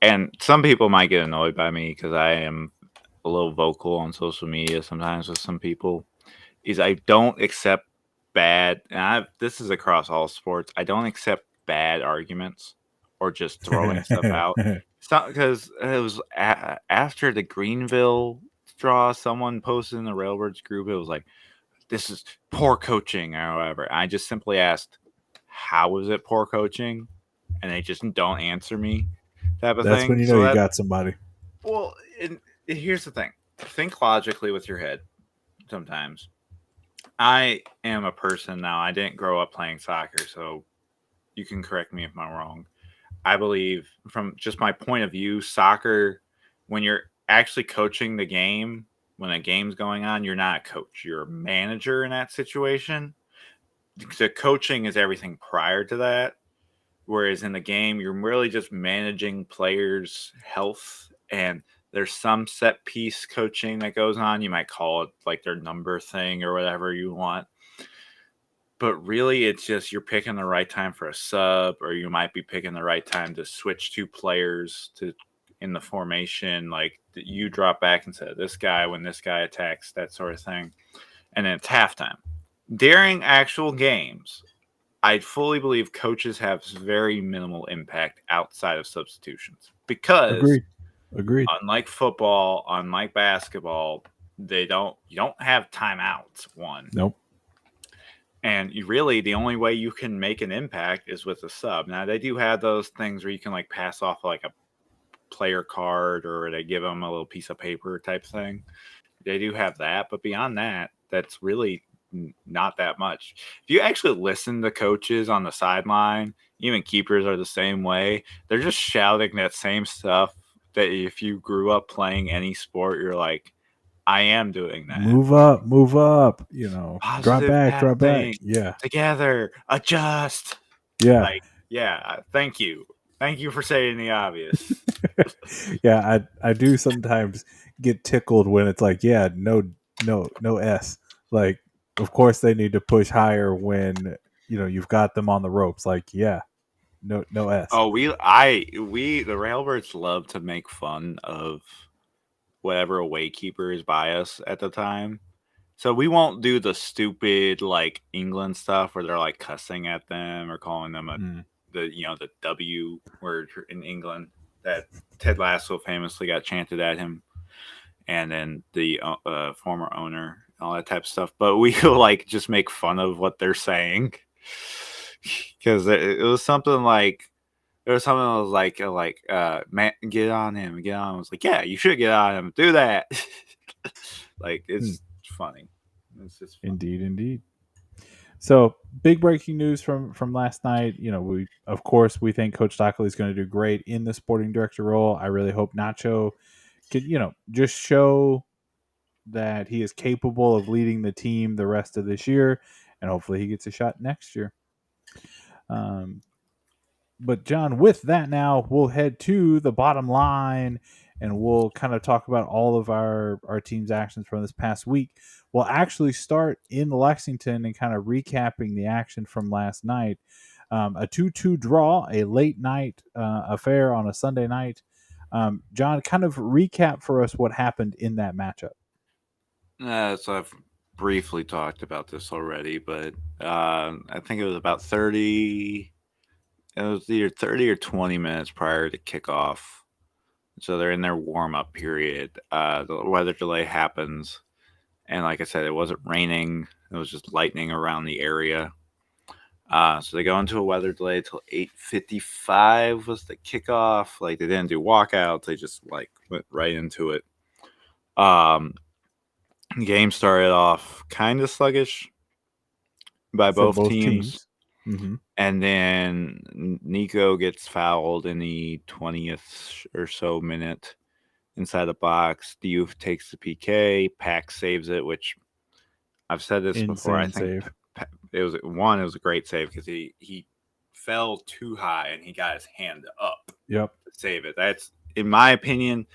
and some people might get annoyed by me because I am a little vocal on social media sometimes with some people, is I don't accept bad, and this is across all sports, I don't accept bad arguments or just throwing stuff out. It's not because it was after the Greenville draw, someone posted in the Railbirds group, it was like, this is poor coaching or whatever. I just simply asked, how is it poor coaching? And they just don't answer me, type of That's thing. when you know you got somebody. Well, here's the thing. Think logically with your head sometimes. I am a person now. I didn't grow up playing soccer, so you can correct me if I'm wrong. I believe, from just my point of view, soccer, when you're actually coaching the game, when a game's going on, you're not a coach. You're a manager in that situation. The coaching is everything prior to that. Whereas in the game, you're really just managing players' health, and there's some set piece coaching that goes on. You might call it like their number thing or whatever you want. But really, it's just you're picking the right time for a sub, or you might be picking the right time to switch two players in the formation. Like, you drop back instead of this guy when this guy attacks, that sort of thing. And then it's halftime. During actual games, I fully believe coaches have very minimal impact outside of substitutions, because Agreed. Unlike football, unlike basketball, you don't have timeouts. Nope. And the only way you can make an impact is with a sub. Now, they do have those things where you can like pass off like a player card, or they give them a little piece of paper type thing. They do have that, but beyond that, that's really not that much. If you actually listen to coaches on the sideline, even keepers are the same way. They're just shouting that same stuff that if you grew up playing any sport, you're like, I am doing that. Move up. Positive drop back. Yeah. Together, adjust. Yeah. Thank you. Thank you for saying the obvious. Yeah, I do sometimes get tickled when it's like, yeah, no S. Like, of course they need to push higher when, you've got them on the ropes. Like, yeah, no S. Oh, the Railbirds love to make fun of whatever away keeper is by us at the time. So we won't do the stupid like England stuff where they're like cussing at them or calling them the W word in England that Ted Lasso famously got chanted at him, and then the former owner, all that type of stuff. But we will like just make fun of what they're saying, because it was something like. There was something that was like, man, get on him, get on him. I was like, yeah, you should get on him, do that. Like, it's funny. It's just funny. Indeed. So big breaking news from last night. You know, we think Coach Stockley is going to do great in the sporting director role. I really hope Nacho could just show that he is capable of leading the team the rest of this year, and hopefully he gets a shot next year. But John, with that now, we'll head to the bottom line and we'll kind of talk about all of our team's actions from this past week. We'll actually start in Lexington and kind of recapping the action from last night. A 2-2 draw, a late night affair on a Sunday night. John, kind of recap for us what happened in that matchup. So I've briefly talked about this already, but I think it was about 30. It was either 30 or 20 minutes prior to kickoff. So they're in their warm-up period. The weather delay happens. And like I said, it wasn't raining. It was just lightning around the area. So they go into a weather delay till 8:55 was the kickoff. Like, they didn't do walkouts. They just, like, went right into it. The game started off kind of sluggish by both teams. Mm-hmm. And then Nico gets fouled in the 20th or so minute inside the box. The youth takes the PK. Pack saves it, which I've said this before. I think save. It was a great save because he fell too high and he got his hand up. Yep. To save it. That's, in my opinion,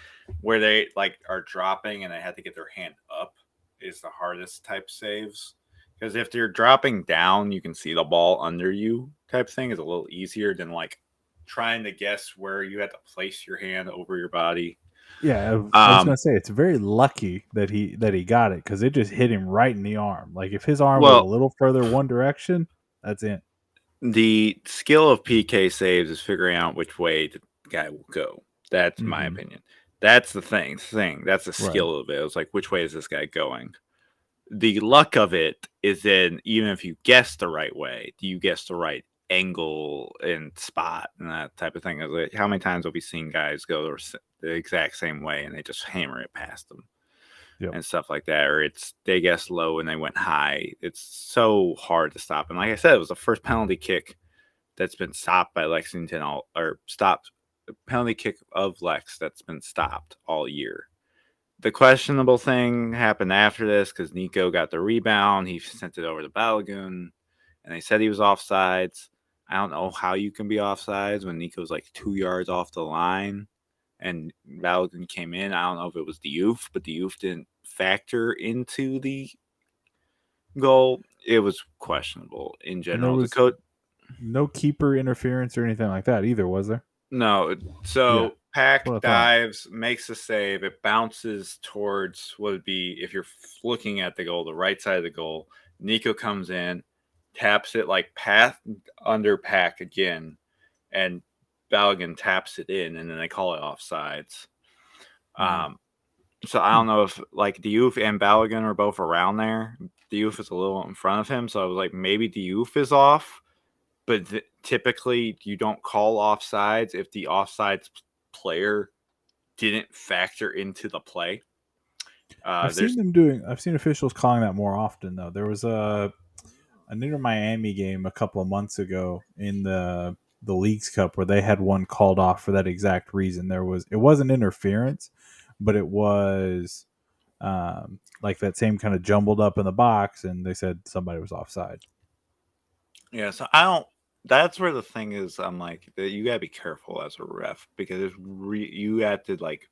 where they like are dropping and they had to get their hand up is the hardest type saves. Because if you're dropping down, you can see the ball under you type thing is a little easier than like trying to guess where you had to place your hand over your body. Yeah, I was gonna say it's very lucky that he got it because it just hit him right in the arm. Like if his arm was a little further one direction, that's it. The skill of PK saves is figuring out which way the guy will go. That's my opinion. That's the thing. That's the skill of it. It was like, which way is this guy going? The luck of it is in even if you guess the right way, do you guess the right angle and spot and that type of thing? Like, how many times have we seen guys go the exact same way and they just hammer it past them and stuff like that? Or they guessed low and they went high. It's so hard to stop. And like I said, it was the first penalty kick that's been stopped by Lexington penalty kick of Lex that's been stopped all year. The questionable thing happened after this because Nico got the rebound. He sent it over to Balogun, and they said he was offsides. I don't know how you can be offsides when Nico's like 2 yards off the line and Balogun came in. I don't know if it was the youth, but the youth didn't factor into the goal. It was questionable in general. And there was no keeper interference or anything like that either, was there? No. So Pack dives, makes a save. It bounces towards what would be, if you're looking at the goal, the right side of the goal. Nico comes in, taps it like path under Pack again, and Balogun taps it in, and then they call it offsides. So I don't know if like Diouf and Balogun are both around there. Diouf is a little in front of him, so I was like, maybe Diouf is off. But typically, you don't call offsides if the offsides player didn't factor into the play. I've seen officials calling that more often though. There was an Inter Miami game a couple of months ago in the Leagues Cup where they had one called off for that exact reason. It wasn't interference, but it was like that same kind of jumbled up in the box, and they said somebody was offside. Yeah, so that's where the thing is. I'm like, you gotta be careful as a ref because you have to like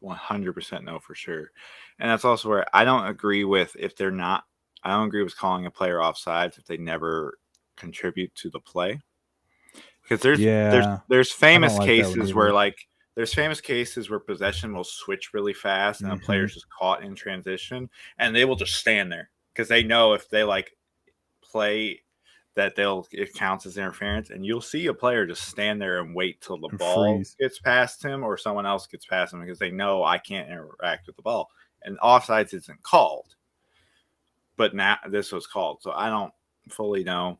100% know for sure, and that's also where I don't agree with if they're not. I don't agree with calling a player offsides if they never contribute to the play, because there's famous cases where like there's famous cases where possession will switch really fast and the player's just caught in transition and they will just stand there because they know if they like play that it counts as interference, and you'll see a player just stand there and wait till the ball gets past him or someone else gets past him because they know I can't interact with the ball. And offsides isn't called, but now this was called, so I don't fully know.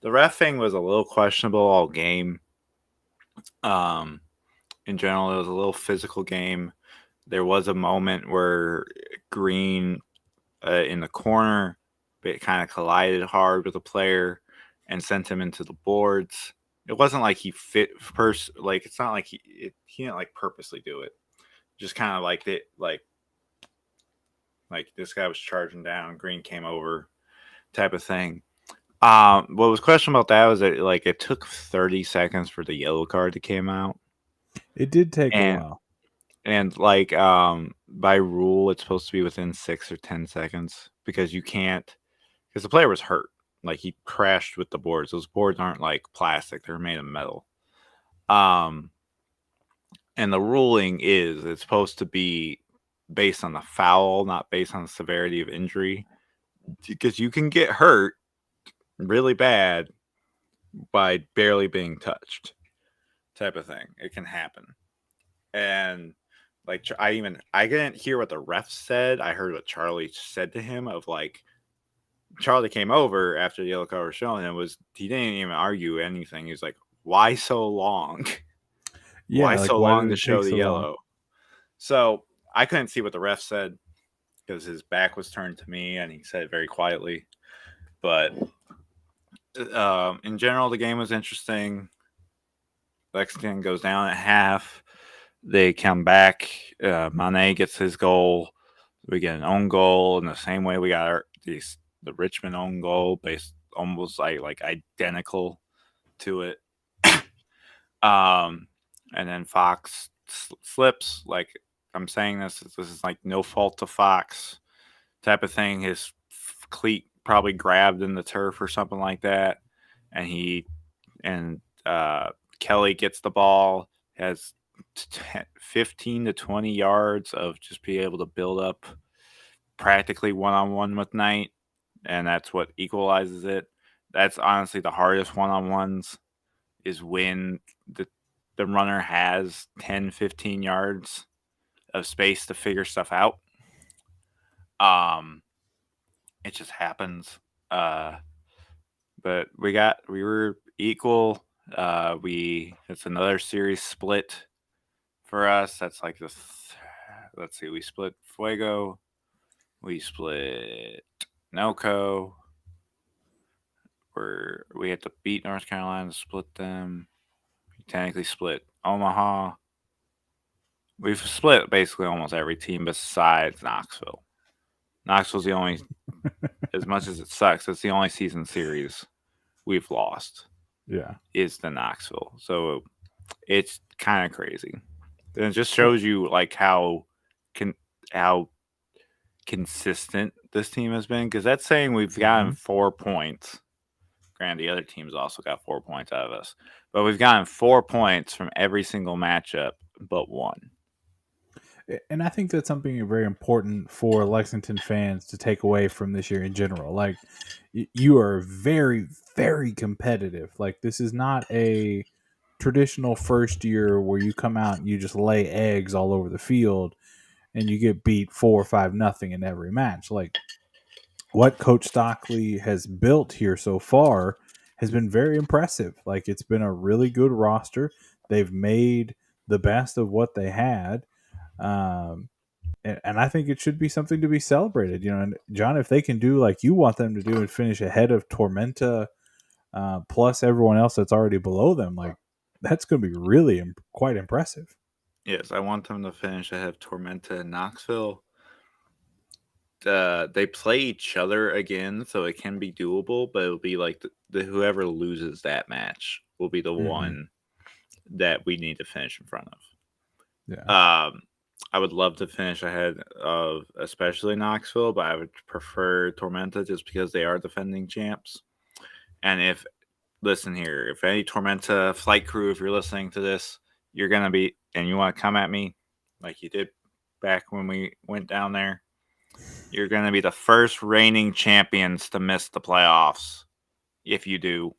The ref thing was a little questionable all game. In general, it was a little physical game. There was a moment where Green in the corner It kind of collided hard with a player and sent him into the boards. It wasn't like he like it's not like he didn't like purposely do it. Just kind of like this guy was charging down, Green came over, type of thing. What was questionable about that was that like it took 30 seconds for the yellow card to come out. It did take a And while. and like by rule it's supposed to be within 6 or 10 seconds because you can't, because the player was hurt. Like he crashed with the boards. Those boards aren't like plastic, they're made of metal. And the ruling is it's supposed to be based on the foul, not based on the severity of injury, because you can get hurt really bad by barely being touched, type of thing. It can happen. And like I didn't hear what the ref said. I heard what Charlie said to him of like, Charlie came over after the yellow card was shown and he didn't even argue anything. He was like, why so long? Yeah, Why like so why long did to it show take the so yellow? long? So I couldn't see what the ref said because his back was turned to me and he said it very quietly. But in general, the game was interesting. Lexington goes down at half. They come back. Mane gets his goal. We get an own goal in the same way we got the Richmond own goal, based almost like identical to it. And then Fox slips. Like I'm saying, this is like no fault to Fox type of thing. His cleat probably grabbed in the turf or something like that, and Kelly gets the ball, has 15 to 20 yards of just being able to build up practically one-on-one with Knight, and that's what equalizes it. That's honestly the hardest one-on-ones, is when the runner has 10, 15 yards of space to figure stuff out. It just happens. But we were equal. It's another series split for us. That's like let's see, we split Fuego, we split Noco. We had to beat North Carolina to split them. We technically split Omaha. We've split basically almost every team besides Knoxville. Knoxville's the only, as much as it sucks, it's the only season series we've lost. Yeah, is the Knoxville. So it's kind of crazy. And it just shows you like how consistent this team has been, because that's saying we've gotten 4 points. Granted, the other teams also got 4 points out of us, but we've gotten 4 points from every single matchup but one. and I think that's something very important for Lexington fans to take away from this year in general. Like, you are very, very competitive. Like, this is not a traditional first year where you come out and you just lay eggs all over the field and you get beat 4 or 5-0 in every match. Like, what Coach Stockley has built here so far has been very impressive. Like, it's been a really good roster. They've made the best of what they had. And I think it should be something to be celebrated. You know, and John, if they can do like you want them to do and finish ahead of Tormenta, plus everyone else that's already below them, like that's going to be really quite impressive. Yes, I want them to finish ahead of Tormenta and Knoxville. They play each other again, so it can be doable, but it'll be like the whoever loses that match will be the one that we need to finish in front of. Yeah. I would love to finish ahead of especially Knoxville, but I would prefer Tormenta just because they are defending champs. And listen here, if any Tormenta flight crew, if you're listening to this, you're going to be, and you want to come at me like you did back when we went down there, you're going to be the first reigning champions to miss the playoffs. If you do,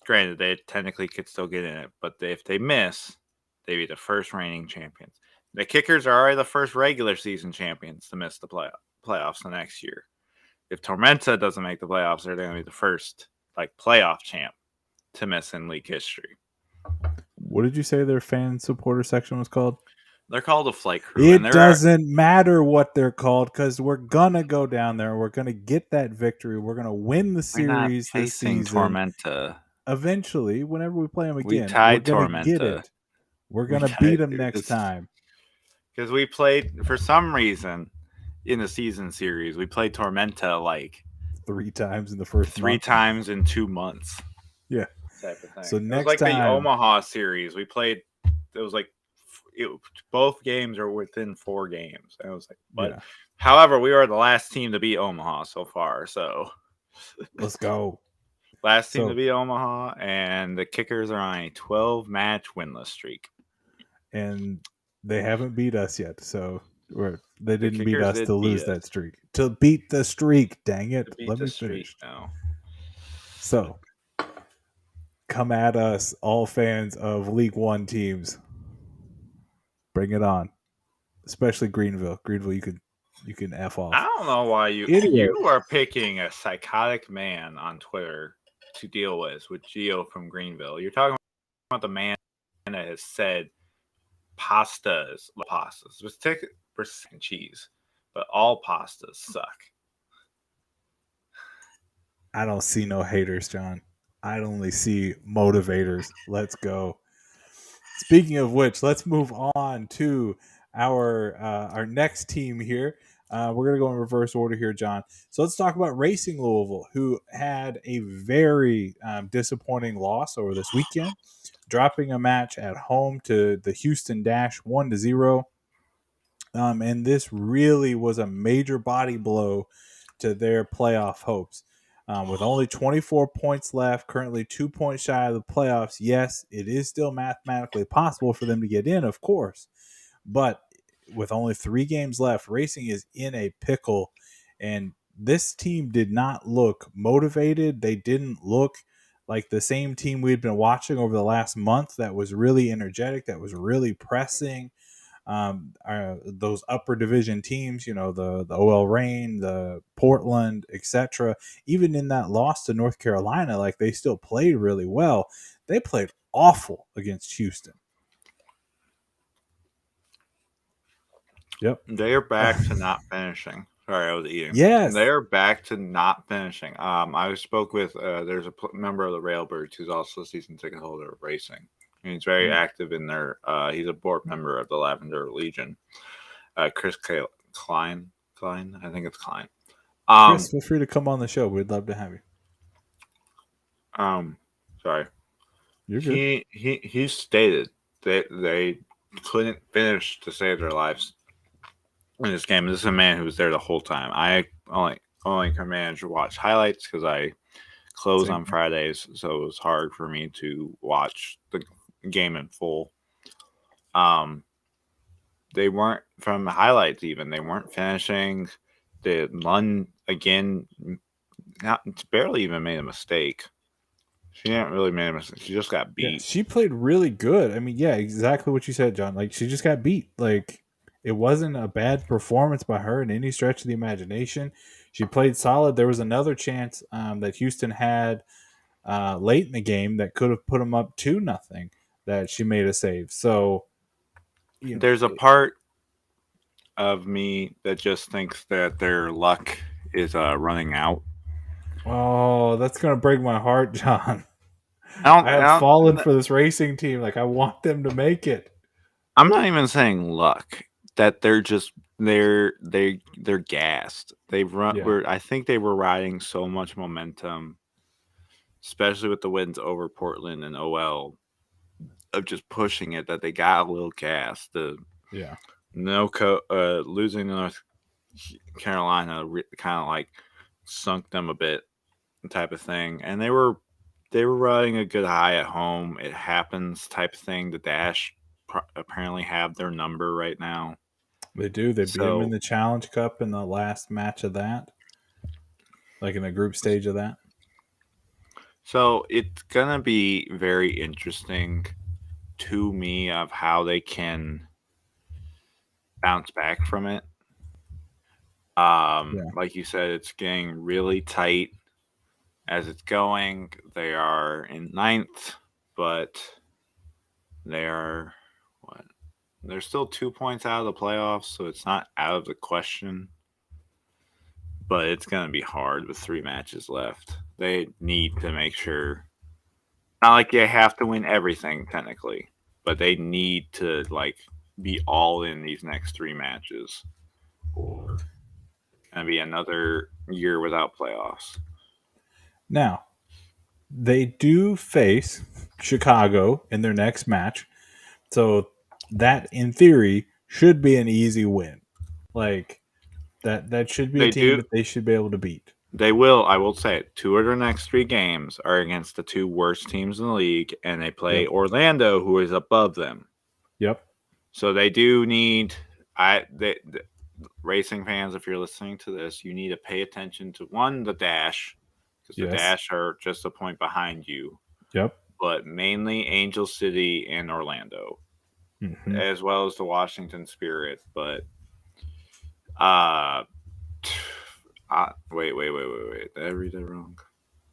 granted, they technically could still get in it, but if they miss, they'd be the first reigning champions. The Kickers are already the first regular season champions to miss the playoffs the next year. If Tormenta doesn't make the playoffs, they're going to be the first playoff champ to miss in league history. What did you say their fan supporter section was called? They're called a flight crew. It doesn't matter what they're called because we're gonna go down there. We're gonna get that victory. We're gonna win the series this season. Tormenta. Eventually, whenever we play them again, we're gonna Tormenta. Get it. We're gonna beat them next time. Because we played, for some reason, in the season series, we played Tormenta like 3 times in the first 3 times in 2 months. Yeah. Type of thing. So next it was like time, the Omaha series, we played. It was like both games are within 4 games. And it was like, but however, we are the last team to beat Omaha so far. So let's go. Last team to beat Omaha, and the Kickers are on a 12-match winless streak. And they haven't beat us yet, so they didn't beat us to lose that streak. To beat the streak, dang it. Let me finish. Now. So, come at us, all fans of League One teams. Bring it on. Especially Greenville. Greenville, you can F off. I don't know why you are picking a psychotic man on Twitter to deal with Gio from Greenville. You're talking about the man that has said pastas, with percent cheese, but all pastas suck. I don't see no haters, John. I only see motivators. Let's go. Speaking of which, let's move on to our next team here. We're going to go in reverse order here, John. So let's talk about Racing Louisville, who had a very disappointing loss over this weekend, dropping a match at home to the Houston Dash 1-0. And this really was a major body blow to their playoff hopes. With only 24 points left, currently 2 points shy of the playoffs, yes, it is still mathematically possible for them to get in, of course. But with only 3 games left, Racing is in a pickle. And this team did not look motivated. They didn't look like the same team we'd been watching over the last month that was really energetic, that was really pressing. Those upper division teams, the OL Reign, the Portland, etc. Even in that loss to North Carolina, like they still played really well. They played awful against Houston. Yep. They are back to not finishing. Sorry, I was eating. Yes. They are back to not finishing. I spoke with, there's a member of the Railbirds who's also a season ticket holder of Racing. And he's very active in their, he's a board member of the Lavender Legion. Chris Klein, I think it's Klein. Chris, feel free to come on the show. We'd love to have you. Sorry. You're good. He stated that they couldn't finish to save their lives in this game. This is a man who was there the whole time. I only can manage to watch highlights because I close on Fridays, so it was hard for me to watch the game in full. They weren't, from the highlights even, they weren't finishing. The Lund again barely even made a mistake. She didn't really make a mistake. She just got beat. Yeah, she played really good. I mean, yeah, exactly what you said, John. Like, she just got beat. Like, it wasn't a bad performance by her in any stretch of the imagination. She played solid. There was another chance that Houston had late in the game that could have put them up 2-0 that she made a save. So, there's a part of me that just thinks that their luck is running out. Oh, that's going to break my heart, John. I have fallen for this Racing team. Like, I want them to make it. I'm not even saying luck. That they're just they're gassed. They've run. Yeah. I think they were riding so much momentum, especially with the wins over Portland and OL, of just pushing it, that they got a little gassed. Losing to North Carolina kind of like sunk them a bit, type of thing. And they were riding a good high at home. It happens, type of thing. The Dash apparently have their number right now. They do. They beat them in the Challenge Cup in the last match of that, like in the group stage of that. So it's gonna be very interesting to me of how they can bounce back from it. Like you said, it's getting really tight as it's going. They are in 9th, but they are They're still 2 points out of the playoffs, so it's not out of the question. But it's going to be hard with 3 matches left. They need to make sure. Not like they have to win everything technically, but they need to be all in these next 3 matches. It's going to be another year without playoffs. Now, they do face Chicago in their next match. So that, in theory, should be an easy win. Like, that should be a team that they should be able to beat. They will. I will say it. 2 of their next 3 games are against the 2 worst teams in the league, and they play Orlando, who is above them. Yep. So they do need. Racing fans, if you're listening to this, you need to pay attention to the dash, because the dash are just a point behind you. Yep. But mainly Angel City and Orlando, as well as the Washington Spirit. But wait. Did I read that wrong?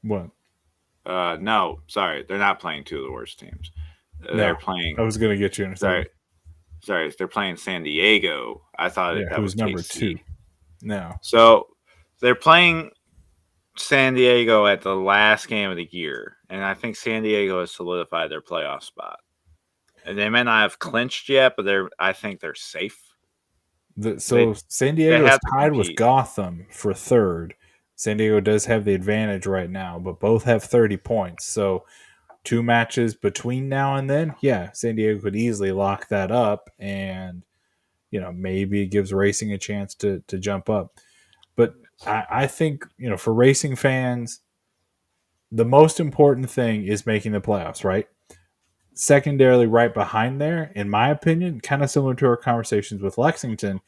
What? No, sorry. They're not playing 2 of the worst teams. They're playing. I was going to get you in a second. Sorry. They're playing San Diego. I thought that was number KC. 2. No. So they're playing San Diego at the last game of the year, and I think San Diego has solidified their playoff spot. And they may not have clinched yet, but I think they're safe. San Diego is tied with Gotham for 3rd. San Diego does have the advantage right now, but both have 30 points. So 2 matches between now and then, San Diego could easily lock that up, and maybe it gives Racing a chance to jump up. But I think for Racing fans, the most important thing is making the playoffs, right? Secondarily, right behind there, in my opinion, kind of similar to our conversations with Lexington,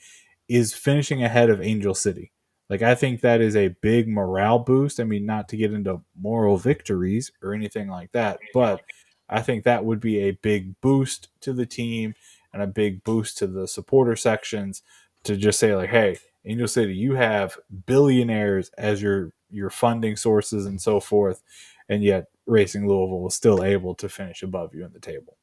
is finishing ahead of Angel City. Like, I think that is a big morale boost. I mean, not to get into moral victories or anything like that, but I think that would be a big boost to the team and a big boost to the supporter sections to just say, like, hey, Angel City, you have billionaires as your funding sources and so forth, and yet Racing Louisville is still able to finish above you in the table.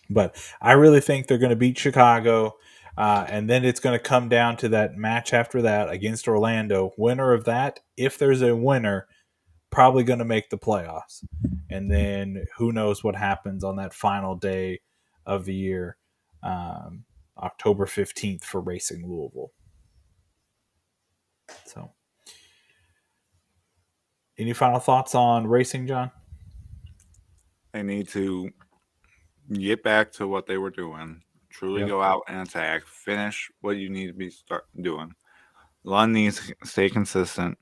But I really think they're going to beat Chicago. And then it's going to come down to that match after that against Orlando. Winner of that, if there's a winner, probably going to make the playoffs. And then who knows what happens on that final day of the year, October 15th for Racing Louisville. So, any final thoughts on Racing, John? They need to get back to what they were doing. Truly go out and attack. Finish what you need to be doing. Lund needs to stay consistent.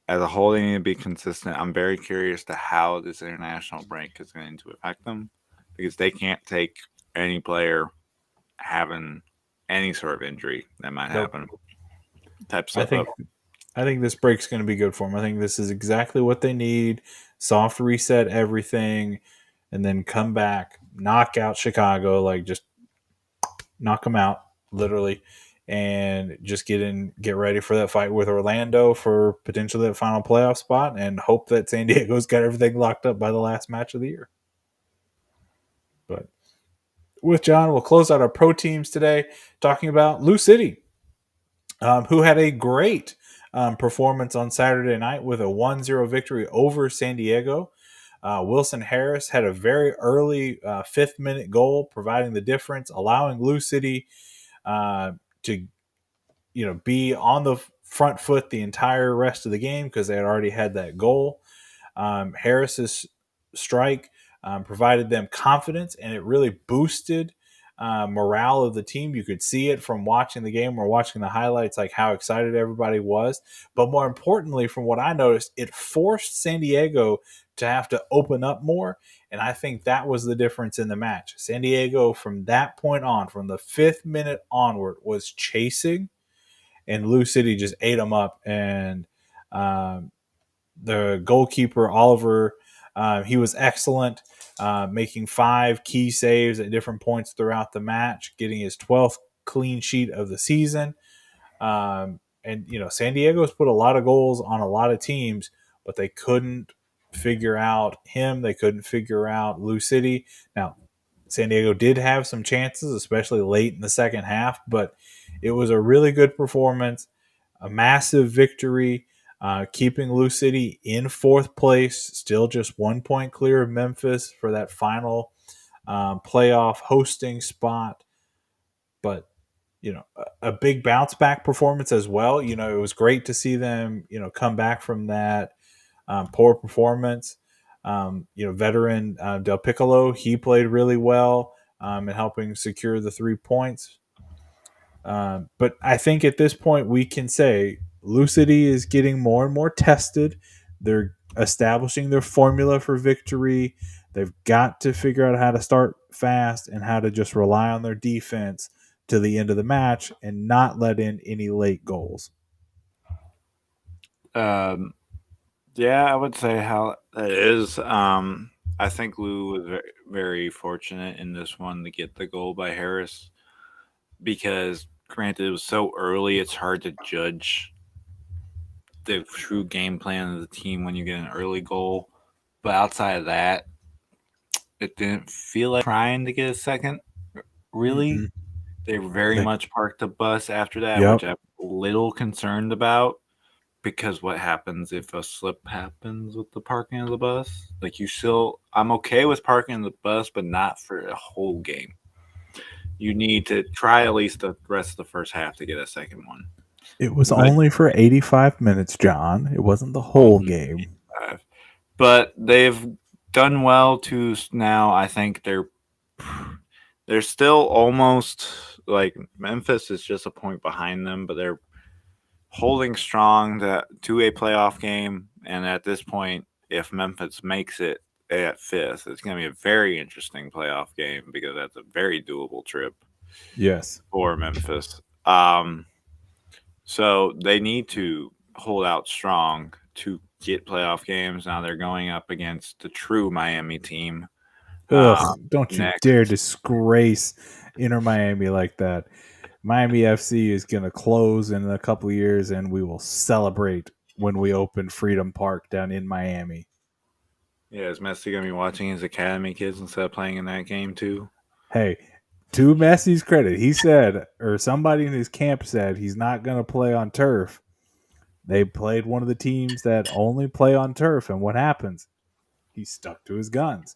As a whole, they need to be consistent. I'm very curious to how this international break is going to affect them, because they can't take any player having any sort of injury that might happen. I think this break's going to be good for them. I think this is exactly what they need. Soft reset everything, and then come back, knock out Chicago, like just knock them out, literally, and just get ready for that fight with Orlando for potentially that final playoff spot, and hope that San Diego's got everything locked up by the last match of the year. But with John, we'll close out our pro teams today talking about Lou City, who had a great performance on Saturday night with a 1-0 victory over San Diego. Wilson Harris had a very early 5th-minute goal, providing the difference, allowing Lou City to be on the front foot the entire rest of the game, because they had already had that goal. Harris's strike provided them confidence, and it really boosted morale of the team. You could see it from watching the game or watching the highlights, like how excited everybody was. But more importantly, from what I noticed, it forced San Diego to have to open up more, and I think that was the difference in the match. San Diego, from that point on, from the 5th minute onward, was chasing, and Lou City just ate them up. And the goalkeeper, Oliver, he was excellent, making 5 key saves at different points throughout the match, getting his 12th clean sheet of the season. And, San Diego's put a lot of goals on a lot of teams, but they couldn't figure out him. They couldn't figure out Lou City. Now, San Diego did have some chances, especially late in the second half, but it was a really good performance, a massive victory, keeping Lou City in fourth place, still just 1 point clear of Memphis for that final playoff hosting spot. But a big bounce back performance as well. It was great to see them, come back from that poor performance. Veteran Del Piccolo, he played really well in helping secure the 3 points. But I think at this point we can say Lucity is getting more and more tested. They're establishing their formula for victory. They've got to figure out how to start fast and how to just rely on their defense to the end of the match and not let in any late goals. Yeah, I would say how that is. I think Lou was very, very fortunate in this one to get the goal by Harris because, granted, it was so early, it's hard to judge the true game plan of the team when you get an early goal. But outside of that, it didn't feel like trying to get a second, really. Mm-hmm. They very much parked the bus after that, Yep. which I'm a little concerned about. Because what happens if a slip happens with the parking of the bus? Like I'm okay with parking the bus, but not for a whole game. You need to try at least the rest of the first half to get a second one. It was only for 85 minutes, John. It wasn't the whole game. But they've done well to now. I think they're still almost like Memphis is just a point behind them, but they're holding strong to a playoff game. And at this point, if Memphis makes it at fifth, it's going to be a very interesting playoff game because that's a very doable trip. Yes. For Memphis. So they need to hold out strong to get playoff games. Now they're going up against the true Miami team. Don't you dare disgrace Inter Miami like that. Miami FC is going to close in a couple of years, and we will celebrate when we open Freedom Park down in Miami. Yeah, is Messi going to be watching his academy kids instead of playing in that game too? Hey, to Messi's credit, he said, or somebody in his camp said, he's not going to play on turf. They played one of the teams that only play on turf, and what happens? He stuck to his guns.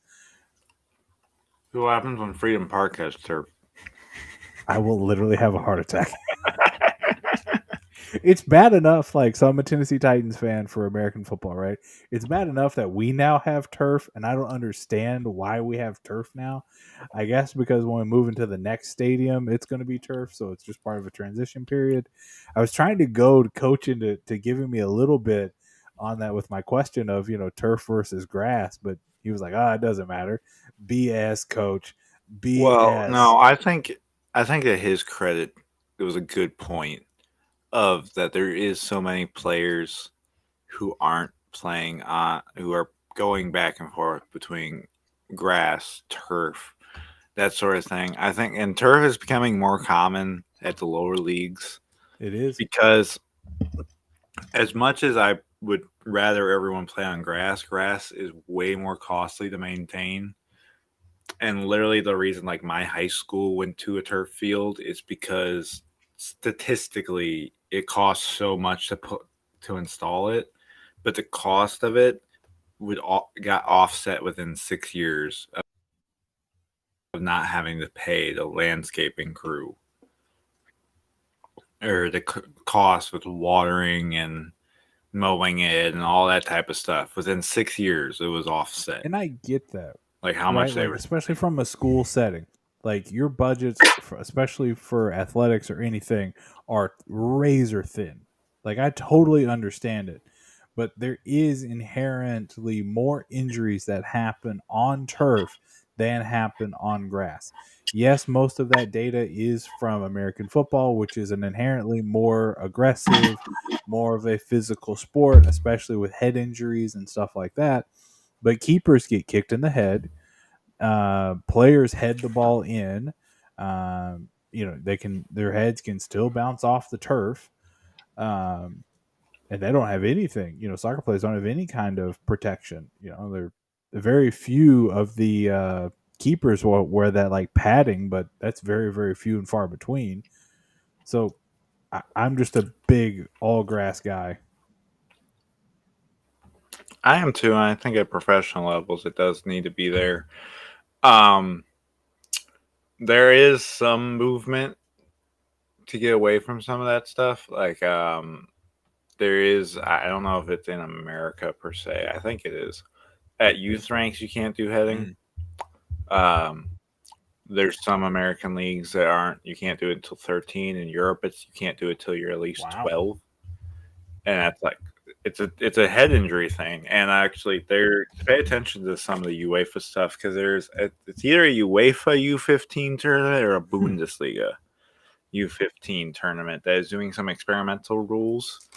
What happens when Freedom Park has turf? I will literally have a heart attack. It's bad enough, like, so I'm a Tennessee Titans fan for American football, right? It's bad enough that we now have turf, and I don't understand why we have turf now. I guess because when we move into the next stadium, it's going to be turf, so it's just part of a transition period. I was trying to goad Coach into giving me a little bit on that with my question of, turf versus grass, but he was like, it doesn't matter. BS, Coach. BS. Well, no, I think at his credit, it was a good point of that there is so many players who aren't playing on, who are going back and forth between grass, turf, that sort of thing. I think, and turf is becoming more common at the lower leagues. It is. Because as much as I would rather everyone play on grass is way more costly to maintain. And literally the reason like my high school went to a turf field is because statistically it costs so much to install it, but the cost of it got offset within 6 years of not having to pay the landscaping crew or the cost with watering and mowing it and all that type of stuff. Within 6 years, it was offset. And I get that. Like how much they were, especially from a school setting. Like your budgets, especially for athletics or anything, are razor thin. Like I totally understand it, but there is inherently more injuries that happen on turf than happen on grass. Yes, most of that data is from American football, which is an inherently more aggressive, more of a physical sport, especially with head injuries and stuff like that. But keepers get kicked in the head. Players head the ball in. Their heads can still bounce off the turf, and they don't have anything. Soccer players don't have any kind of protection. They're very few of the keepers will wear that like padding, but that's very, very few and far between. So I'm just a big all grass guy. I am too. And I think at professional levels, it does need to be there. Um, there is some movement to get away from some of that stuff. Like, there is, I don't know if it's in America per se. I think it is. At youth ranks, you can't do heading. Um, there's some American leagues that aren't, you can't do it until 13. In Europe, you can't do it till you're at least 12. And that's like, it's a head injury thing. And actually, pay attention to some of the UEFA stuff because it's either a UEFA U15 tournament or a Bundesliga U15 tournament that is doing some experimental rules.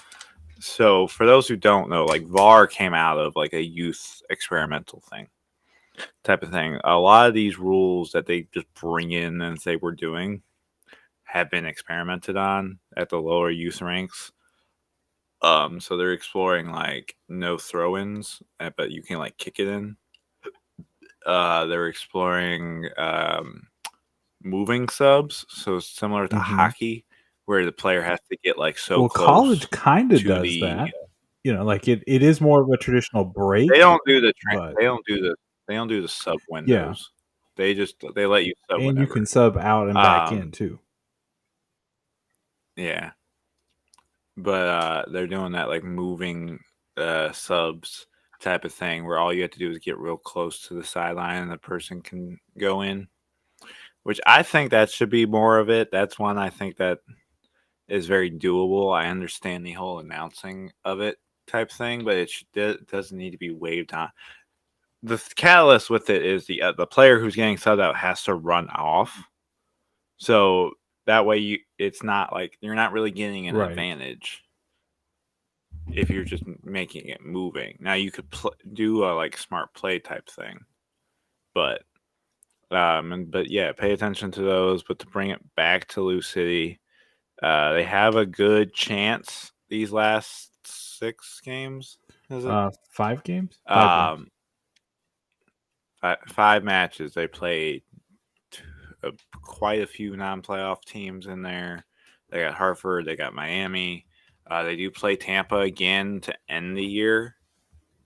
So for those who don't know, like VAR came out of like a youth experimental thing type of thing. A lot of these rules that they just bring in and say we're doing have been experimented on at the lower youth ranks. So they're exploring like no throw-ins, but you can like kick it in. They're exploring moving subs, so similar to hockey, where the player has to get like so close. College kind of does that. Like it is more of a traditional break. They don't do the they don't do the sub windows. Yeah. They let you sub, and whenever. You can sub out and back in too. Yeah. But they're doing that like moving subs type of thing where all you have to do is get real close to the sideline and the person can go in, which I think that should be more of it. That's one I think that is very doable. I understand the whole announcing of it type thing, but it doesn't need to be waved on. The catalyst with it is the player who's getting subbed out has to run off. So that way it's not like you're not really getting an advantage if you're just making it moving. Now you could do a like smart play type thing, but yeah, pay attention to those. But to bring it back to Lou City, they have a good chance these last 6 games. Is it 5 games? 5 matches. They played quite a few non-playoff teams in there. They got Hartford. They got Miami. They do play Tampa again to end the year,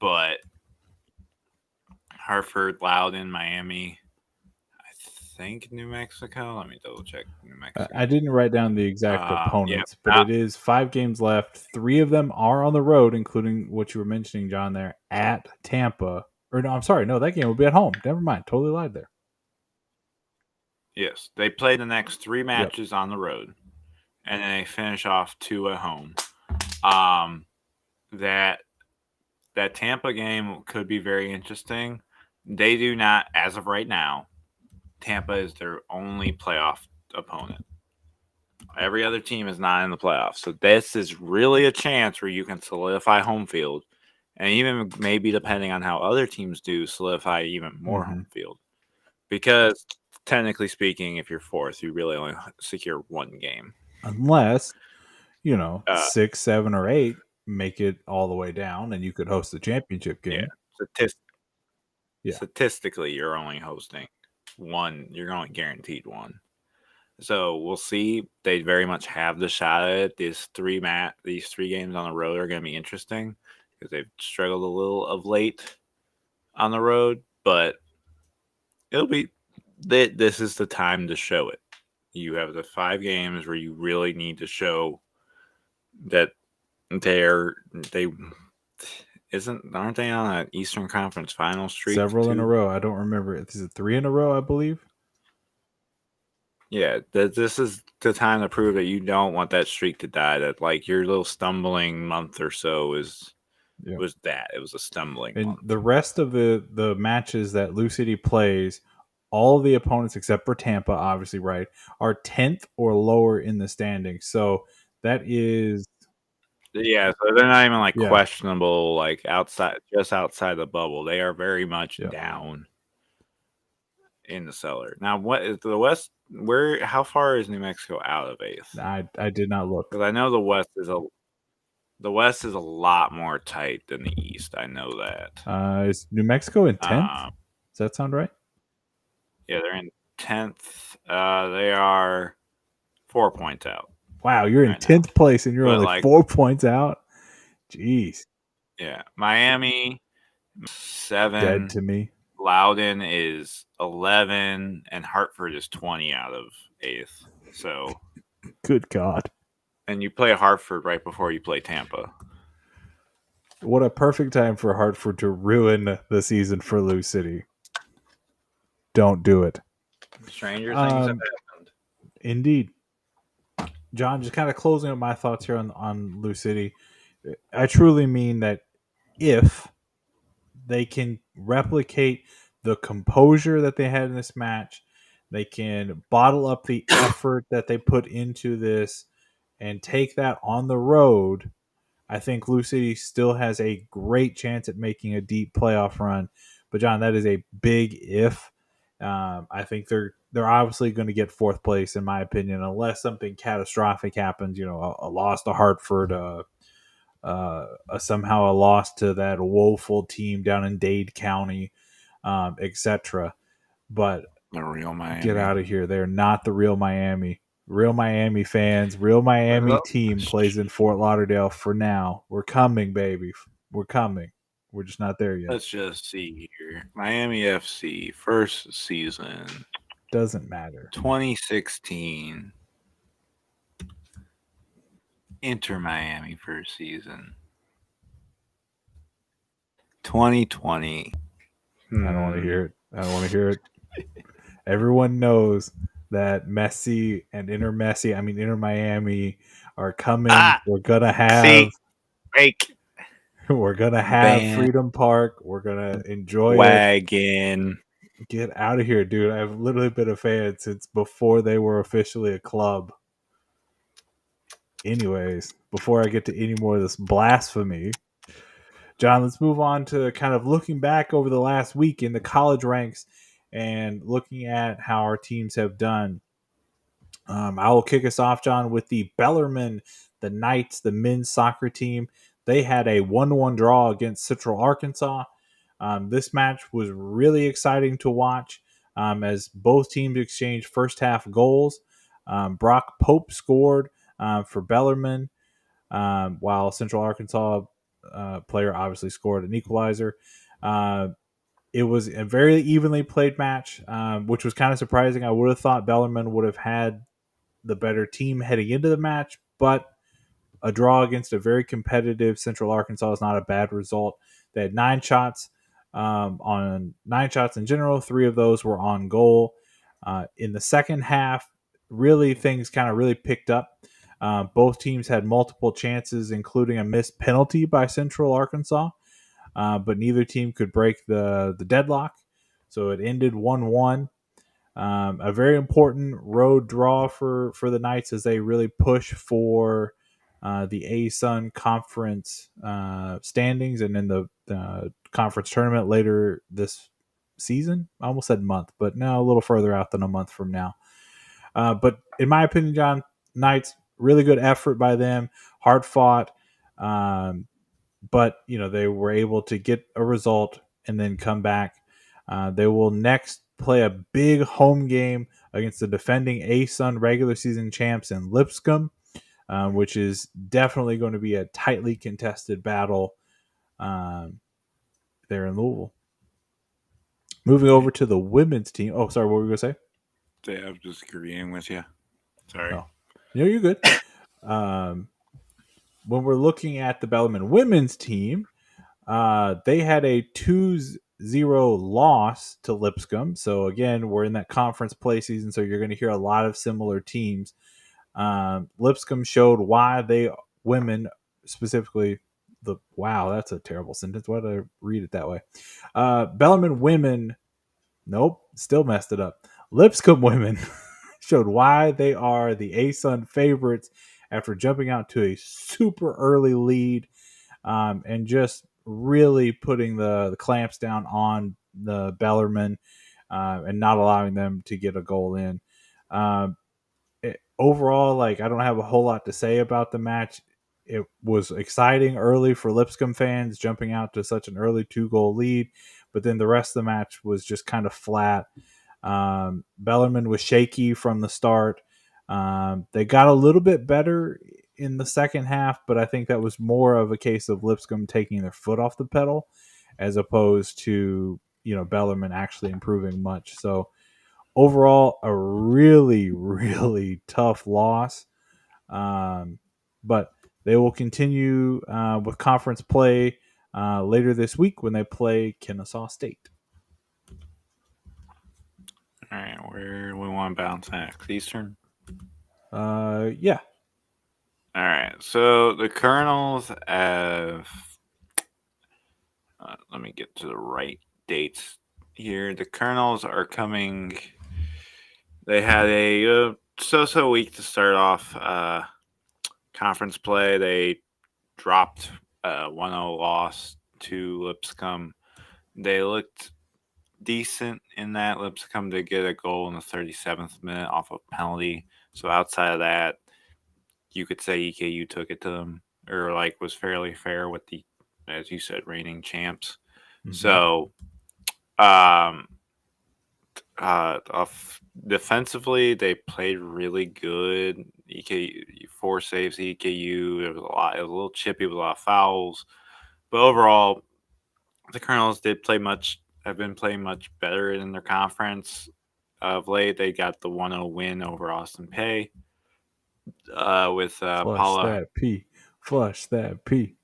but Hartford, Loudoun, Miami. I think New Mexico. Let me double check New Mexico. I didn't write down the exact opponents, but it is 5 games left. 3 of them are on the road, including what you were mentioning, John, there at Tampa. Or no, I'm sorry. No, that game will be at home. Never mind. Totally lied there. Yes. They play the next 3 matches on the road, and then they finish off 2 at home. That Tampa game could be very interesting. They do not, as of right now, Tampa is their only playoff opponent. Every other team is not in the playoffs. So this is really a chance where you can solidify home field, and even maybe depending on how other teams do, solidify even more home field. Because technically speaking, if you're 4th, you really only secure 1 game. Unless, 6, 7, or 8 make it all the way down, and you could host the championship game. Yeah. Statistically, you're only hosting 1. You're only guaranteed 1. So we'll see. They very much have the shot at it. These 3 games on the road are going to be interesting because they've struggled a little of late on the road, but it'll be. This is the time to show it. You have the 5 games where you really need to show that aren't they on an Eastern Conference final streak? Several in a row. I don't remember. Is it 3 in a row, I believe? Yeah, this is the time to prove that you don't want that streak to die. That like your little stumbling month or so was that. It was a stumbling month. The rest of the matches that Lou City plays, all of the opponents except for Tampa, obviously, right, are 10th or lower in the standings. So that is... Yeah, so they're not even like questionable, like just outside the bubble. They are very much down in the cellar. Now, what is the West? How far is New Mexico out of 8th? I did not look, because I know the West is a lot more tight than the East. I know that. Is New Mexico in 10th? Does that sound right? Yeah, they're in 10th. They are 4 points out. Wow, you're in right now. 10th place and you're But, only like- 4 points out. Jeez, Yeah, Miami 7. dead to me. Loudon is 11, and Hartford is 20 out of 8th. So, Good God. and you play Hartford right before you play Tampa. What a perfect time for Hartford to ruin the season for Lou City. Don't do it. Stranger things have happened. Indeed. John, just kind of closing up my thoughts here on Lou City. I truly mean that if they can replicate the composure that they had in this match, they can bottle up the effort that they put into this and take that on the road, I think Lou City still has a great chance at making a deep playoff run. But John, that is a big if. I think they're obviously going to get fourth place in my opinion, unless something catastrophic happens. You know, a loss to Hartford, somehow a loss to that woeful team down in Dade County, etc. But The real Miami. get out of here. They're not the real Miami. Real Miami fans, real Miami team plays in Fort Lauderdale for now. We're coming, baby. We're coming. We're just not there yet. Let's just see here. Miami FC, first season, Doesn't matter. 2016. Inter Miami, first season. 2020. I don't want to hear it. I don't want to hear it. Everyone knows that Messi and Inter Miami are coming. We're gonna have fake we're gonna have Van Freedom Park. We're gonna enjoy it. wagon. Get out of here, dude. I've literally been a fan since before they were officially a club. Anyways, before I get to any more of this blasphemy, John, let's move on to kind of looking back over the last week in the college ranks and looking at how our teams have done. I will kick us off, John, with the Bellarmine, the Knights, the men's soccer team. They had a 1-1 draw against Central Arkansas. This match was really exciting to watch as both teams exchanged first half goals. Brock Pope scored for Bellarmine, while Central Arkansas player obviously scored an equalizer. It was a very evenly played match, which was kind of surprising. I would have thought Bellarmine would have had the better team heading into the match, but a draw against a very competitive Central Arkansas is not a bad result. They had 9 shots on 9 shots in general. 3 of those were on goal. In the second half, really things kind of really picked up. Both teams had multiple chances, including a missed penalty by Central Arkansas, but neither team could break the deadlock. So it ended 1-1. A very important road draw for the Knights as they really push for the ASUN conference standings and in the conference tournament later this season. I almost said month, but no, a little further out than a month from now. But in my opinion, John, Knights, really good effort by them, hard fought. But they were able to get a result and then come back. They will next play a big home game against the defending ASUN regular season champs in Lipscomb, which is definitely going to be a tightly contested battle there in Louisville. Moving over to the women's team. Oh, sorry, what were we going to say? I'm just agreeing with you. Sorry. No, you're good. When we're looking at the Bellarmine women's team, they had a 2-0 loss to Lipscomb. So again, we're in that conference play season, so you're going to hear a lot of similar teams. Lipscomb showed why women specifically wow, that's a terrible sentence. Why did I read it that way? Bellarmine women, nope, still messed it up. Lipscomb women showed why they are the ASUN favorites after jumping out to a super early lead and just really putting the clamps down on the Bellarmine and not allowing them to get a goal in. Overall, I don't have a whole lot to say about the match. It was exciting early for Lipscomb fans, jumping out to such an early 2-goal lead, but then the rest of the match was just kind of flat. Bellarmine was shaky from the start. They got a little bit better in the second half, but I think that was more of a case of Lipscomb taking their foot off the pedal as opposed to, Bellarmine actually improving much. So overall, a really, really tough loss. But they will continue with conference play later this week when they play Kennesaw State. All right, where do we want to bounce next? Eastern? Yeah. All right, so the Colonels have. Let me get to the right dates here. The Colonels are coming. They had a so-so week to start off conference play. They dropped 1-0 loss to Lipscomb. They looked decent in that. Lipscomb did get a goal in the 37th minute off a penalty. So outside of that, you could say EKU took it to them, or was fairly fair with the, as you said, reigning champs. Mm-hmm. So, defensively, they played really good. EKU 4 saves. EKU. It was a little chippy with a lot of fouls, but overall, the Colonels have been playing much better in their conference of late. They got the 1-0 win over Austin Peay with Paula. Flush that P.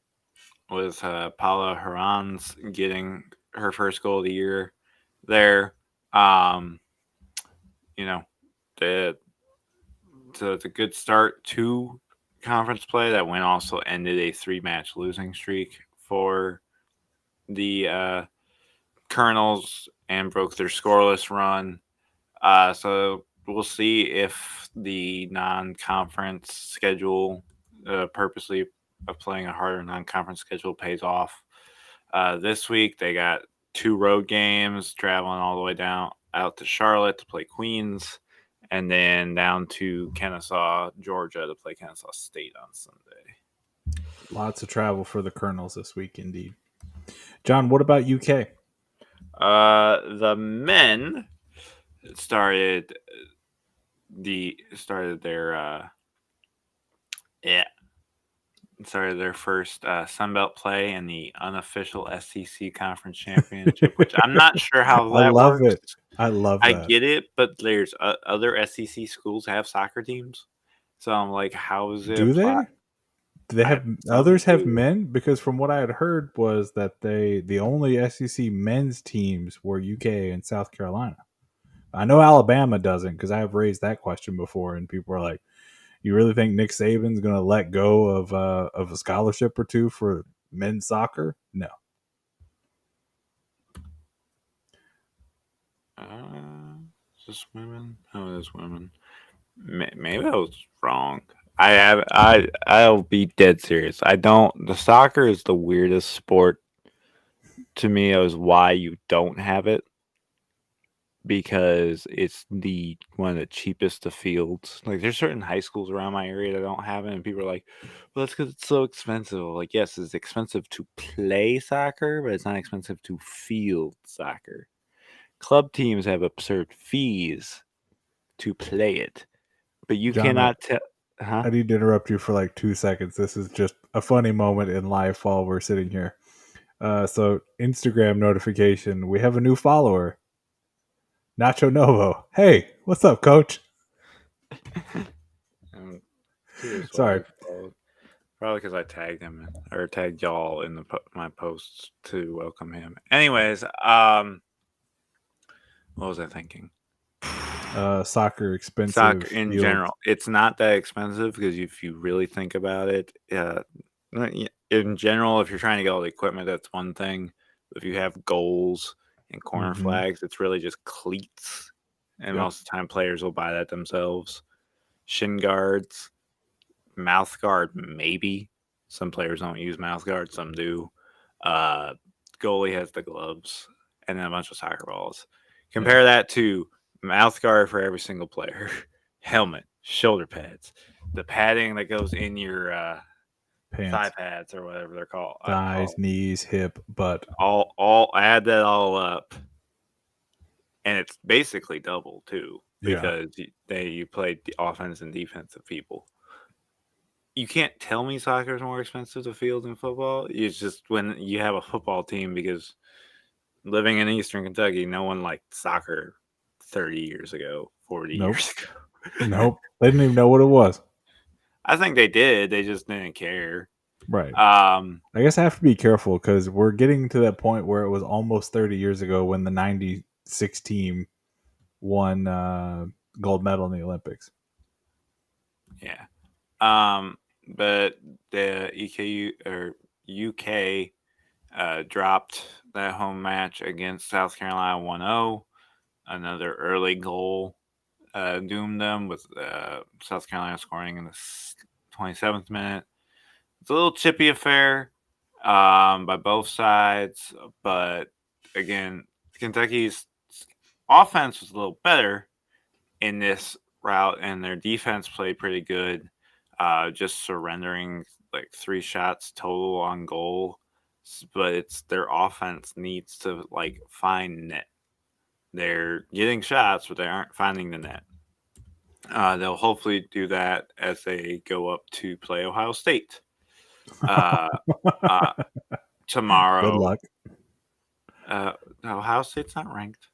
With Paula Herans getting her first goal of the year there. It's a good start to conference play. That win also ended a 3-match losing streak for the Colonels and broke their scoreless run. So we'll see if the non-conference schedule, purposely of playing a harder non-conference schedule, pays off. This week they got 2 road games, traveling all the way out to Charlotte to play Queens, and then down to Kennesaw, Georgia to play Kennesaw State on Sunday. Lots of travel for the Colonels this week, indeed. John, what about UK? The men started their first Sunbelt play in the unofficial SEC Conference Championship, which I'm not sure how that works. I love that. I get it, but there's other SEC schools have soccer teams, so I'm like, how is it? Do they? Do they have others have men? Because from what I had heard was that the only SEC men's teams were UK and South Carolina. I know Alabama doesn't, because I have raised that question before, and people are like, "You really think Nick Saban's going to let go of a scholarship or two for men's soccer?" No. Just women? How is women? Maybe I was wrong. I'll be dead serious. The soccer is the weirdest sport to me. It was why you don't have it, because it's one of the cheapest of fields. Like, there's certain high schools around my area that don't have it, and people are like, well, that's because it's so expensive. Like, yes, it's expensive to play soccer, but it's not expensive to field soccer. Club teams have absurd fees to play it, but you cannot tell. I need to interrupt you for like 2 seconds. This is just a funny moment in life while we're sitting here. So Instagram notification, we have a new follower, Nacho Novo. Hey, what's up, coach? Sorry. Probably because I tagged him or tagged y'all in my posts to welcome him. Anyways, what was I thinking? Soccer expensive. Soccer in general, it's not that expensive, because if you really think about it, in general, if you're trying to get all the equipment, that's one thing. If you have goals and corner flags, it's really just cleats, and most of the time players will buy that themselves. Shin guards, mouth guard, maybe. Some players don't use mouth guard, some do. Goalie has the gloves, and then a bunch of soccer balls. Compare that to mouth guard for every single player, helmet, shoulder pads, the padding that goes in your thigh pads or whatever they're called. Thighs, knees, hip, butt. All add that all up. and it's basically double too Yeah. because you played the offense and defensive people. You can't tell me soccer is more expensive to field than football. It's just when you have a football team, because living in Eastern Kentucky, no one liked soccer 30 years ago, 40 Nope. years ago. Nope. They didn't even know what it was. I think they did. They just didn't care. Right. I guess I have to be careful because we're getting to that point where it was almost 30 years ago when the 96 team won gold medal in the Olympics. Yeah. But the EKU or UK dropped that home match against South Carolina 1-0. Another early goal doomed them with South Carolina scoring in the 27th minute. It's a little chippy affair by both sides, but again, Kentucky's offense was a little better in this route, and their defense played pretty good, just surrendering like 3 shots total on goal. But it's their offense needs to like find net. They're getting shots, but they aren't finding the net. They'll hopefully do that as they go up to play Ohio State tomorrow. Good luck. Ohio State's not ranked.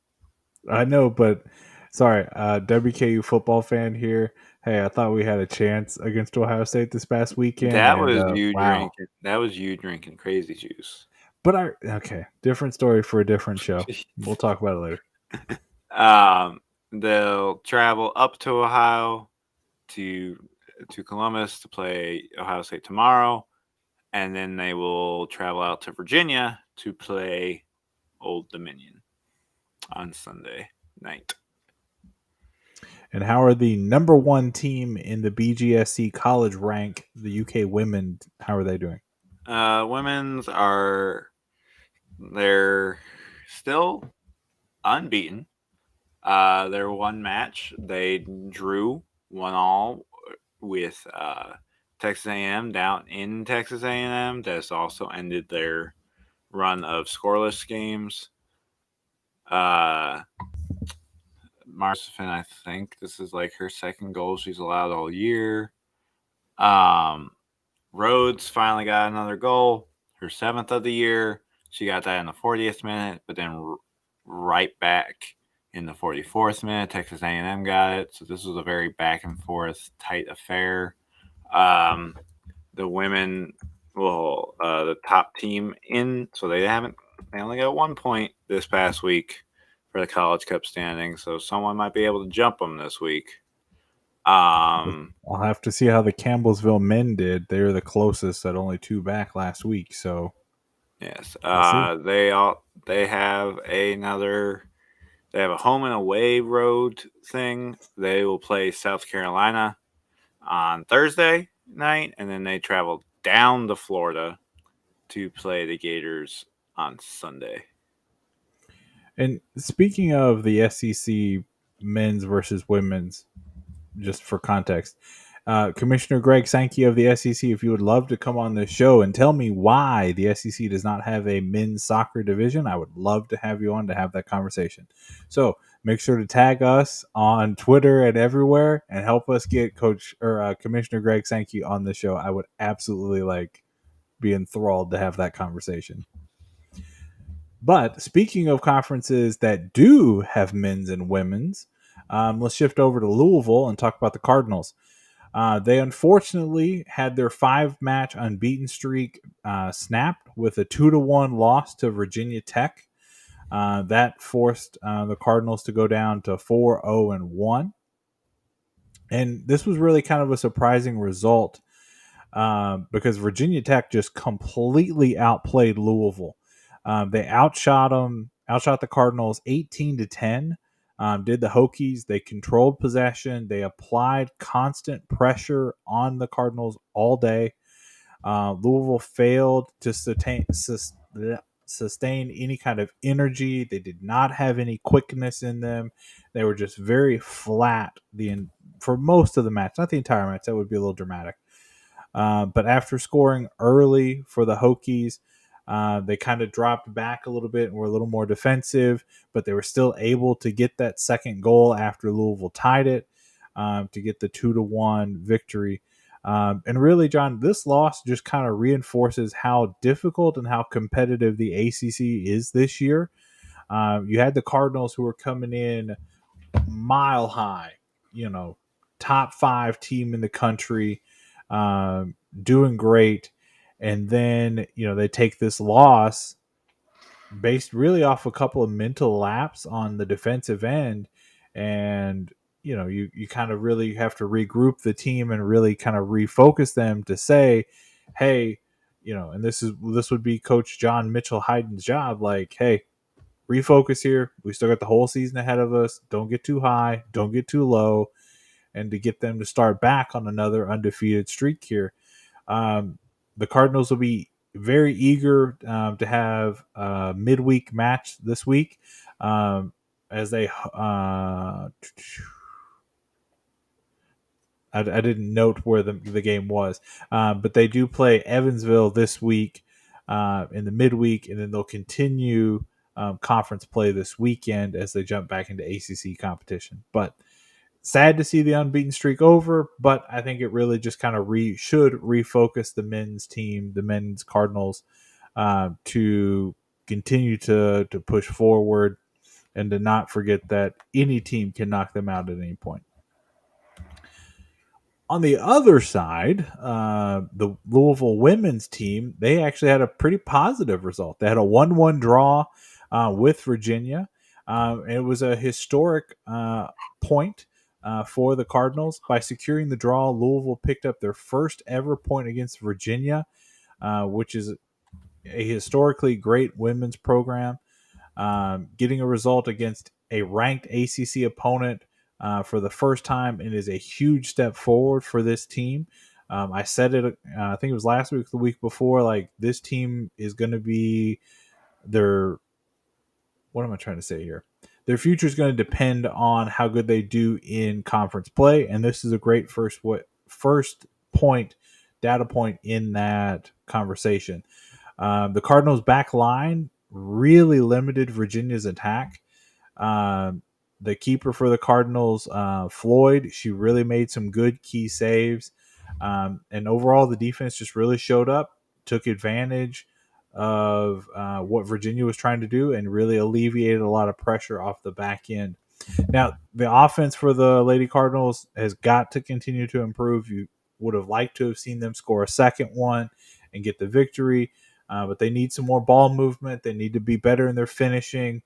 I know, but sorry, WKU football fan here. Hey, I thought we had a chance against Ohio State this past weekend. That was you wow. drinking. That was you drinking crazy juice. But okay, different story for a different show. We'll talk about it later. They'll travel up to Ohio to Columbus to play Ohio State tomorrow, and then they will travel out to Virginia to play Old Dominion on Sunday night. And how are the number 1 team in the BGSC college rank, the UK women, how are they doing? Women's they're still unbeaten. Their one match, they drew 1-1 with Texas A&M down in Texas A&M. That's also ended their run of scoreless games. Marcin, I think this is like her second goal she's allowed all year. Rhodes finally got another goal, her 7th of the year. She got that in the 40th minute, but then right back in the 44th minute, Texas A&M got it. So this was a very back and forth, tight affair. The women, the top team in, so they only got 1 point this past week for the College Cup standings. So someone might be able to jump them this week. I'll have to see how the Campbellsville men did. They're the closest at only 2 back last week. So yes, they have they have a home and away road thing. They will play South Carolina on Thursday night, and then they travel down to Florida to play the Gators on Sunday. And speaking of the SEC men's versus women's, just for context, Commissioner Greg Sankey of the SEC, if you would love to come on this show and tell me why the SEC does not have a men's soccer division, I would love to have you on to have that conversation. So make sure to tag us on Twitter and everywhere and help us get Commissioner Greg Sankey on the show. I would absolutely be enthralled to have that conversation. But speaking of conferences that do have men's and women's, let's shift over to Louisville and talk about the Cardinals. They unfortunately had their 5-match unbeaten streak snapped with a 2-1 loss to Virginia Tech. That forced the Cardinals to go down to 4-0-1. And this was really kind of a surprising result because Virginia Tech just completely outplayed Louisville. They outshot the Cardinals 18-10. Did the Hokies. They controlled possession. They applied constant pressure on the Cardinals all day. Louisville failed to sustain any kind of energy. They did not have any quickness in them. They were just very flat for most of the match. Not the entire match. That would be a little dramatic. But after scoring early for the Hokies, They kind of dropped back a little bit and were a little more defensive, but they were still able to get that second goal after Louisville tied it to get the 2-1 victory. And really, John, this loss just kind of reinforces how difficult and how competitive the ACC is this year. You had the Cardinals who were coming in mile high, top 5 team in the country, doing great. And then, they take this loss based really off a couple of mental laps on the defensive end. And, you kind of really have to regroup the team and really kind of refocus them to say, hey, and this would be Coach John Mitchell Hayden's job. Like, hey, refocus here. We still got the whole season ahead of us. Don't get too high. Don't get too low. And to get them to start back on another undefeated streak here. The Cardinals will be very eager to have a midweek match this week as they. I didn't note where the game was, but they do play Evansville this week in the midweek, and then they'll continue conference play this weekend as they jump back into ACC competition. But sad to see the unbeaten streak over, but I think it really just kind of should refocus the men's team, the men's Cardinals, to continue to push forward and to not forget that any team can knock them out at any point. On the other side, the Louisville women's team, they actually had a pretty positive result. They had a 1-1 draw with Virginia. And it was a historic point for the Cardinals. By securing the draw, Louisville picked up their first ever point against Virginia, which is a historically great women's program. Getting a result against a ranked ACC opponent for the first time, and is a huge step forward for this team. I said it, I think it was last week, the week before, like this team is going to be their, what am I trying to say here? Their future is going to depend on how good they do in conference play, and this is a great first data point in that conversation. The Cardinals' back line really limited Virginia's attack. The keeper for the Cardinals, Floyd, she really made some good key saves. And overall, the defense just really showed up, took advantage of what Virginia was trying to do, and really alleviated a lot of pressure off the back end. Now, the offense for the Lady Cardinals has got to continue to improve. You would have liked to have seen them score a second one and get the victory, but they need some more ball movement. They need to be better in their finishing.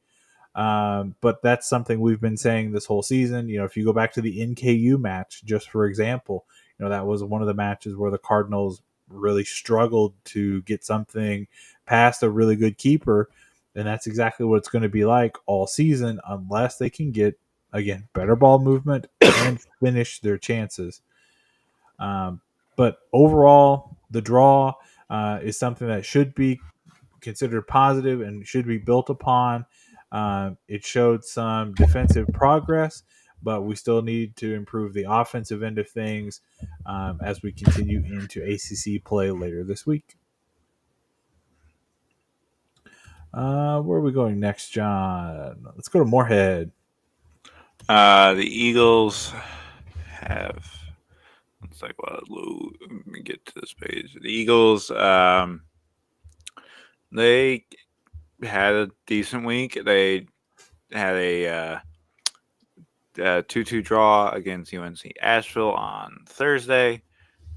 But that's something we've been saying this whole season. If you go back to the NKU match, just for example, that was one of the matches where the Cardinals really struggled to get something past a really good keeper. And that's exactly what it's going to be like all season, unless they can get, again, better ball movement and finish their chances. But overall, the draw is something that should be considered positive and should be built upon. It showed some defensive progress, but we still need to improve the offensive end of things as we continue into ACC play later this week. Where are we going next, John? Let's go to Moorhead. The Eagles have. It's like, well, let me get to this page. The Eagles, they had a decent week. They had a 2-2 draw against UNC Asheville on Thursday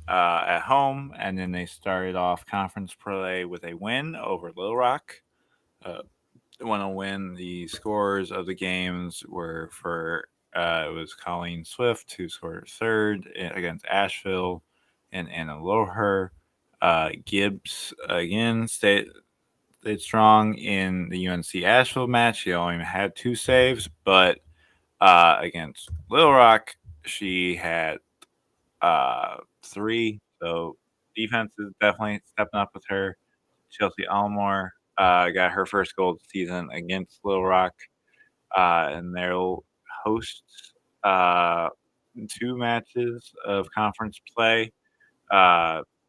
at home, and then they started off conference play with a win over Little Rock. Want to win. The scores of the games were for it was Colleen Swift, who scored third against Asheville, and Anna Loher. Gibbs again stayed strong in the UNC Asheville match. She only had 2 saves, but against Little Rock, she had 3. So defense is definitely stepping up with her. Chelsea Almore got her first goal of the season against Little Rock, and they'll host 2 matches of conference play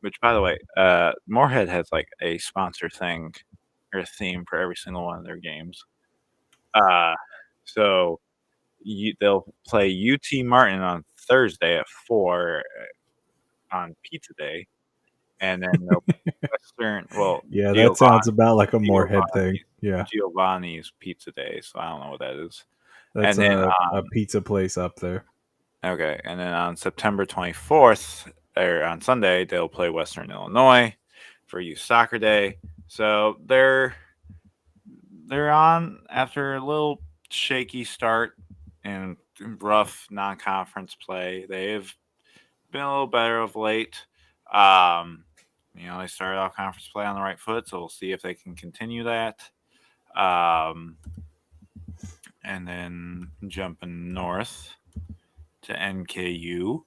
Which, by the way, Moorhead has like a sponsor thing or a theme for every single one of their games. So they'll play UT Martin on Thursday at 4 on Pizza Day, and then they'll Western. Well, Yeah, that sounds about like a Moorhead thing. Yeah, Giovanni's Pizza Day, so I don't know what that is. that's And then a pizza place up there. okay, and then on September 24th, or on Sunday, they'll play Western Illinois for Youth Soccer Day. So they're on after a little shaky start and rough non-conference play. They've been a little better of late. They started off conference play on the right foot, so we'll see if they can continue that. And then jumping north to NKU.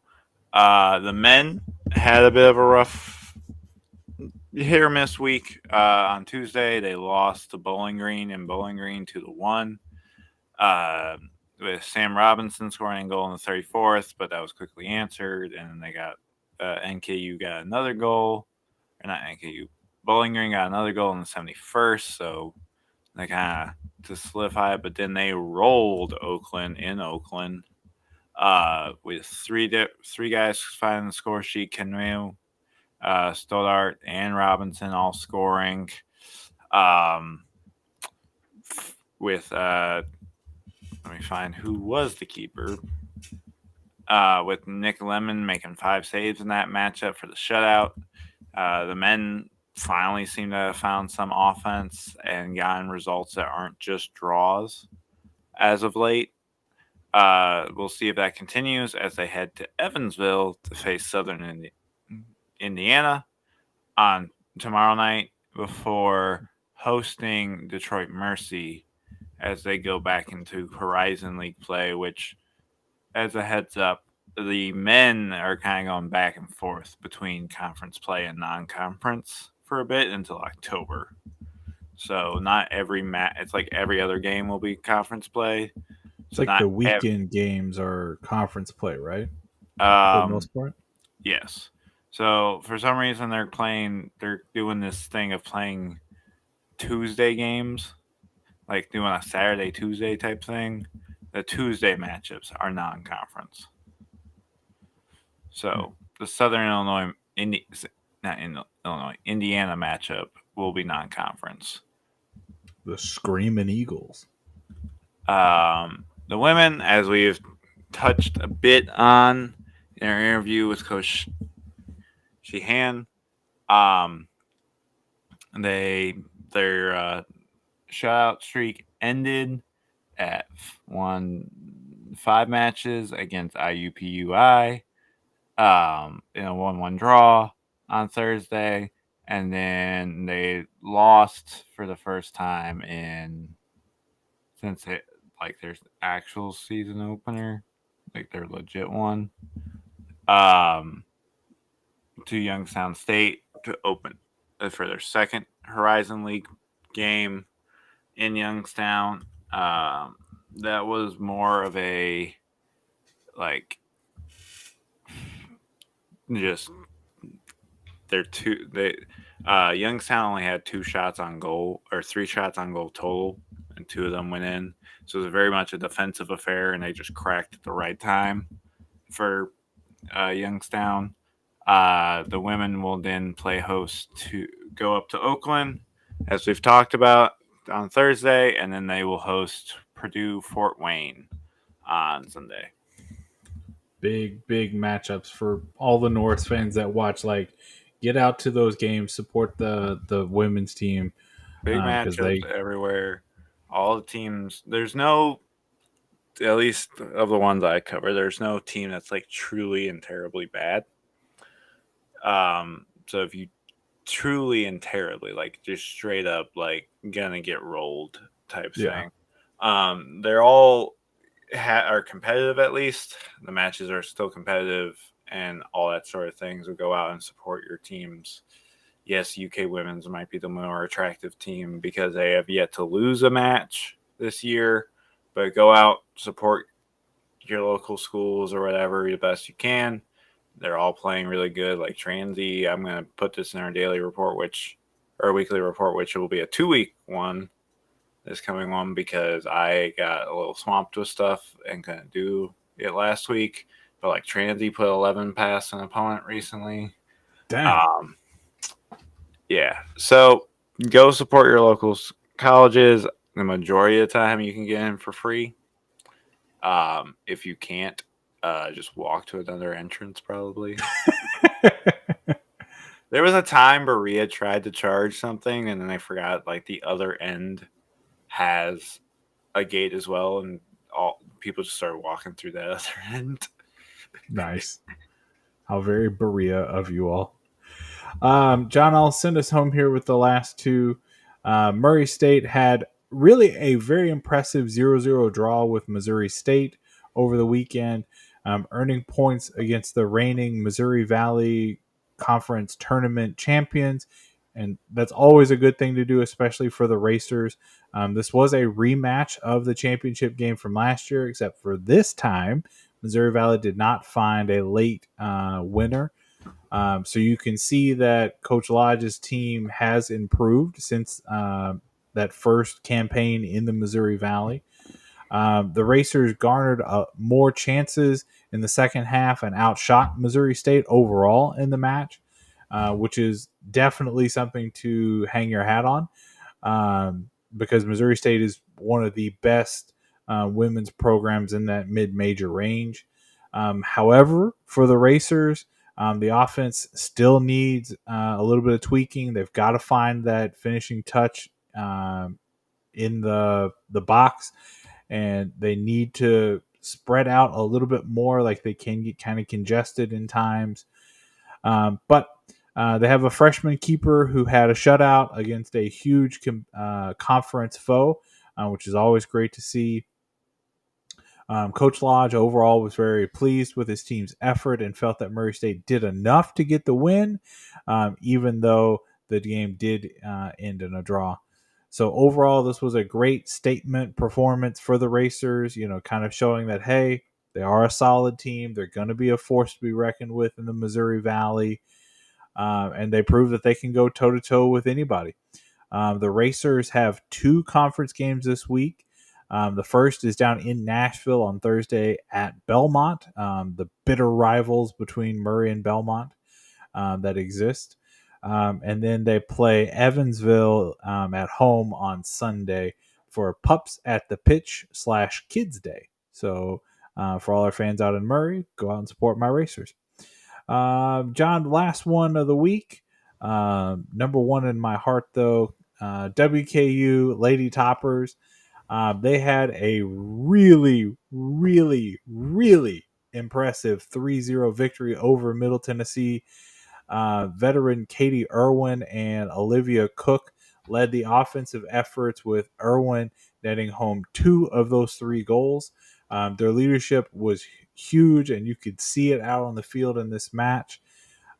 The men had a bit of a rough hit or miss week. On Tuesday, they lost to Bowling Green and Bowling Green 2-1. With Sam Robinson scoring a goal in the 34th, but that was quickly answered. And then they got NKU got another goal. Or not NKU. Bowling Green got another goal in the 71st. So they kind of to solidify it. But then they rolled Oakland in Oakland. With three guys finding the score sheet, Kenmu, Stoddart, and Robinson all scoring. With let me find who was the keeper. With Nick Lemon making 5 saves in that matchup for the shutout. The men finally seem to have found some offense and gotten results that aren't just draws as of late. We'll see if that continues as they head to Evansville to face Southern Indiana on tomorrow night before hosting Detroit Mercy as they go back into Horizon League play, which, as a heads up, the men are kind of going back and forth between conference play and non-conference for a bit until October. So not every it's like every other game will be conference play. It's like the weekend games are conference play, right? For the most part. Yes. So for some reason they're doing this thing of playing Tuesday games, like doing a Saturday, Tuesday type thing. The Tuesday matchups are non-conference. So the Southern Illinois, Indiana matchup will be non-conference. The Screaming Eagles. The women, as we've touched a bit on in our interview with Coach Sheehan, their shutout streak ended at 5 matches against IUPUI in a 1-1 draw on Thursday, and then they lost for the first time since their actual season opener, like their legit one, to Youngstown State to open for their second Horizon League game in Youngstown. That was more of a Youngstown only had 2 shots on goal or 3 shots on goal total, and 2 of them went in. So it was very much a defensive affair, and they just cracked at the right time for Youngstown. The women will then play host to go up to Oakland, as we've talked about, on Thursday, and then they will host Purdue Fort Wayne on Sunday. Big matchups for all the North fans that watch. Like, get out to those games, support the women's team. Big matchups everywhere. All the teams. There's no, at least of the ones I cover, there's no team that's like truly and terribly bad. So if you truly and terribly, like just straight up, like gonna get rolled type thing, they're all are competitive. At least the matches are still competitive, and all that sort of things. Will go out and support your teams. Yes, UK women's might be the more attractive team because they have yet to lose a match this year, but go out, support your local schools or whatever the best you can. They're all playing really good. Like Transy, I'm going to put this in our daily report, or weekly report, which will be a 2-week one. This coming one because I got a little swamped with stuff and couldn't do it last week. But like Transy put 11 past an opponent recently. Damn. Yeah. So go support your local colleges. The majority of the time you can get in for free. If you can't, just walk to another entrance probably. There was a time Berea tried to charge something and then I forgot like the other end has a gate as well, and all people just started walking through that other end. Nice. How very Berea of you all. John, I'll send us home here with the last two. Murray State had really a very impressive 0-0 draw with Missouri State over the weekend, earning points against the reigning Missouri Valley Conference tournament champions. And that's always a good thing to do, especially for the Racers. This was a rematch of the championship game from last year, except for this time, Missouri Valley did not find a late winner. So you can see that Coach Lodge's team has improved since that first campaign in the Missouri Valley. The Racers garnered more chances in the second half and outshot Missouri State overall in the match, which is definitely something to hang your hat on, because Missouri State is one of the best women's programs in that mid-major range. However, for the Racers, the offense still needs a little bit of tweaking. They've got to find that finishing touch in the box, and they need to spread out a little bit more. Like they can get kind of congested in times. But they have a freshman keeper who had a shutout against a huge conference foe, which is always great to see. Coach Lodge overall was very pleased with his team's effort and felt that Murray State did enough to get the win, even though the game did end in a draw. So overall, this was a great statement performance for the Racers, kind of showing that, hey, they are a solid team. They're going to be a force to be reckoned with in the Missouri Valley. And they prove that they can go toe-to-toe with anybody. The Racers have 2 conference games this week. The first is down in Nashville on Thursday at Belmont, the bitter rivals between Murray and Belmont that exist. And then they play Evansville at home on Sunday for Pups at the Pitch / Kids Day. So for all our fans out in Murray, go out and support my Racers. John, last one of the week. Number one in my heart, though, WKU Lady Toppers. They had a really, really, really impressive 3-0 victory over Middle Tennessee. Veteran Katie Irwin and Olivia Cook led the offensive efforts, with Irwin netting home 2 of those 3 goals. Their leadership was huge, and you could see it out on the field in this match.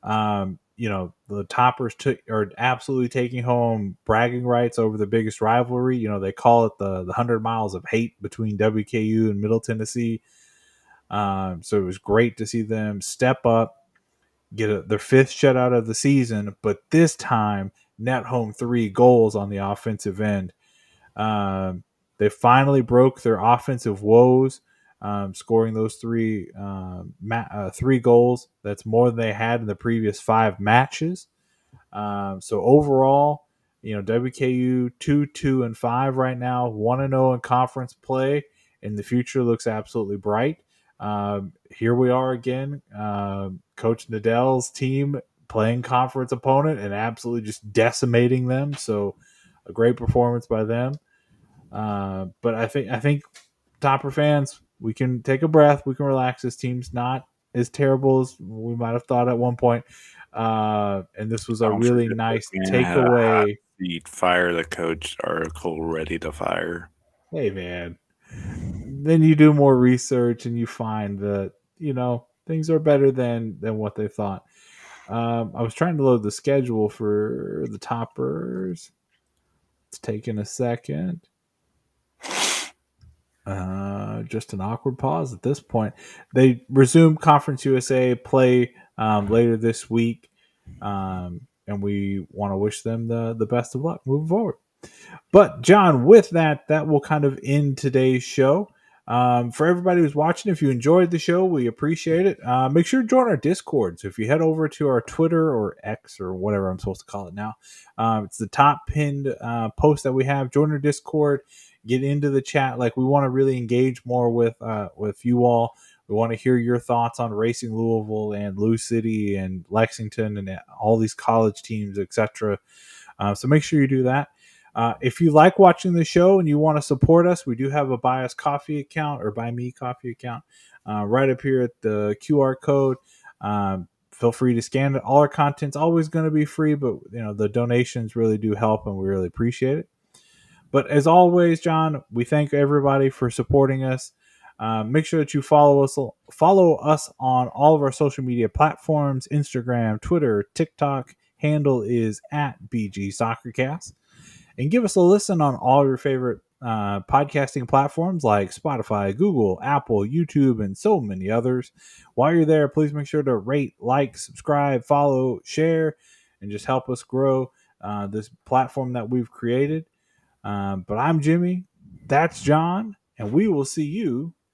The Toppers are absolutely taking home bragging rights over the biggest rivalry. They call it the 100 miles of hate between WKU and Middle Tennessee. So it was great to see them step up, get their 5th shutout of the season, but this time net home 3 goals on the offensive end. They finally broke their offensive woes, scoring those 3 goals. That's more than they had in the previous 5 matches. So overall, WKU 2-2-5 right now, 1-0 in conference play, and the future looks absolutely bright. Here we are again, Coach Nadell's team playing conference opponent and absolutely just decimating them. So a great performance by them. But I think Topper fans, we can take a breath. We can relax. This team's not as terrible as we might have thought at one point. And this was a really nice takeaway. Fire the coach article ready to fire. Hey, man. Then you do more research and you find that, things are better than what they thought. I was trying to load the schedule for the Toppers. It's taking a second. Just an awkward pause at this point. They resume Conference USA play later this week. And we want to wish them the best of luck moving forward. But John, with that will kind of end today's show. For everybody who's watching, if you enjoyed the show, we appreciate it. Make sure to join our Discord. So if you head over to our Twitter or X or whatever I'm supposed to call it now, it's the top pinned post that we have. Join our Discord, get into the chat. Like, we want to really engage more with you all. We want to hear your thoughts on Racing Louisville and Lou City and Lexington and all these college teams, etc. So make sure you do that. If you like watching the show and you want to support us, we do have a Buy Us Coffee account or Buy Me Coffee account right up here at the QR code. Feel free to scan it. All our content's always going to be free, but the donations really do help, and we really appreciate it. But as always, John, we thank everybody for supporting us. Make sure that you follow us on all of our social media platforms: Instagram, Twitter, TikTok. Handle is at BG Soccercast. And give us a listen on all your favorite podcasting platforms like Spotify, Google, Apple, YouTube, and so many others. While you're there, please make sure to rate, like, subscribe, follow, share, and just help us grow this platform that we've created. But I'm Jimmy. That's John. And we will see you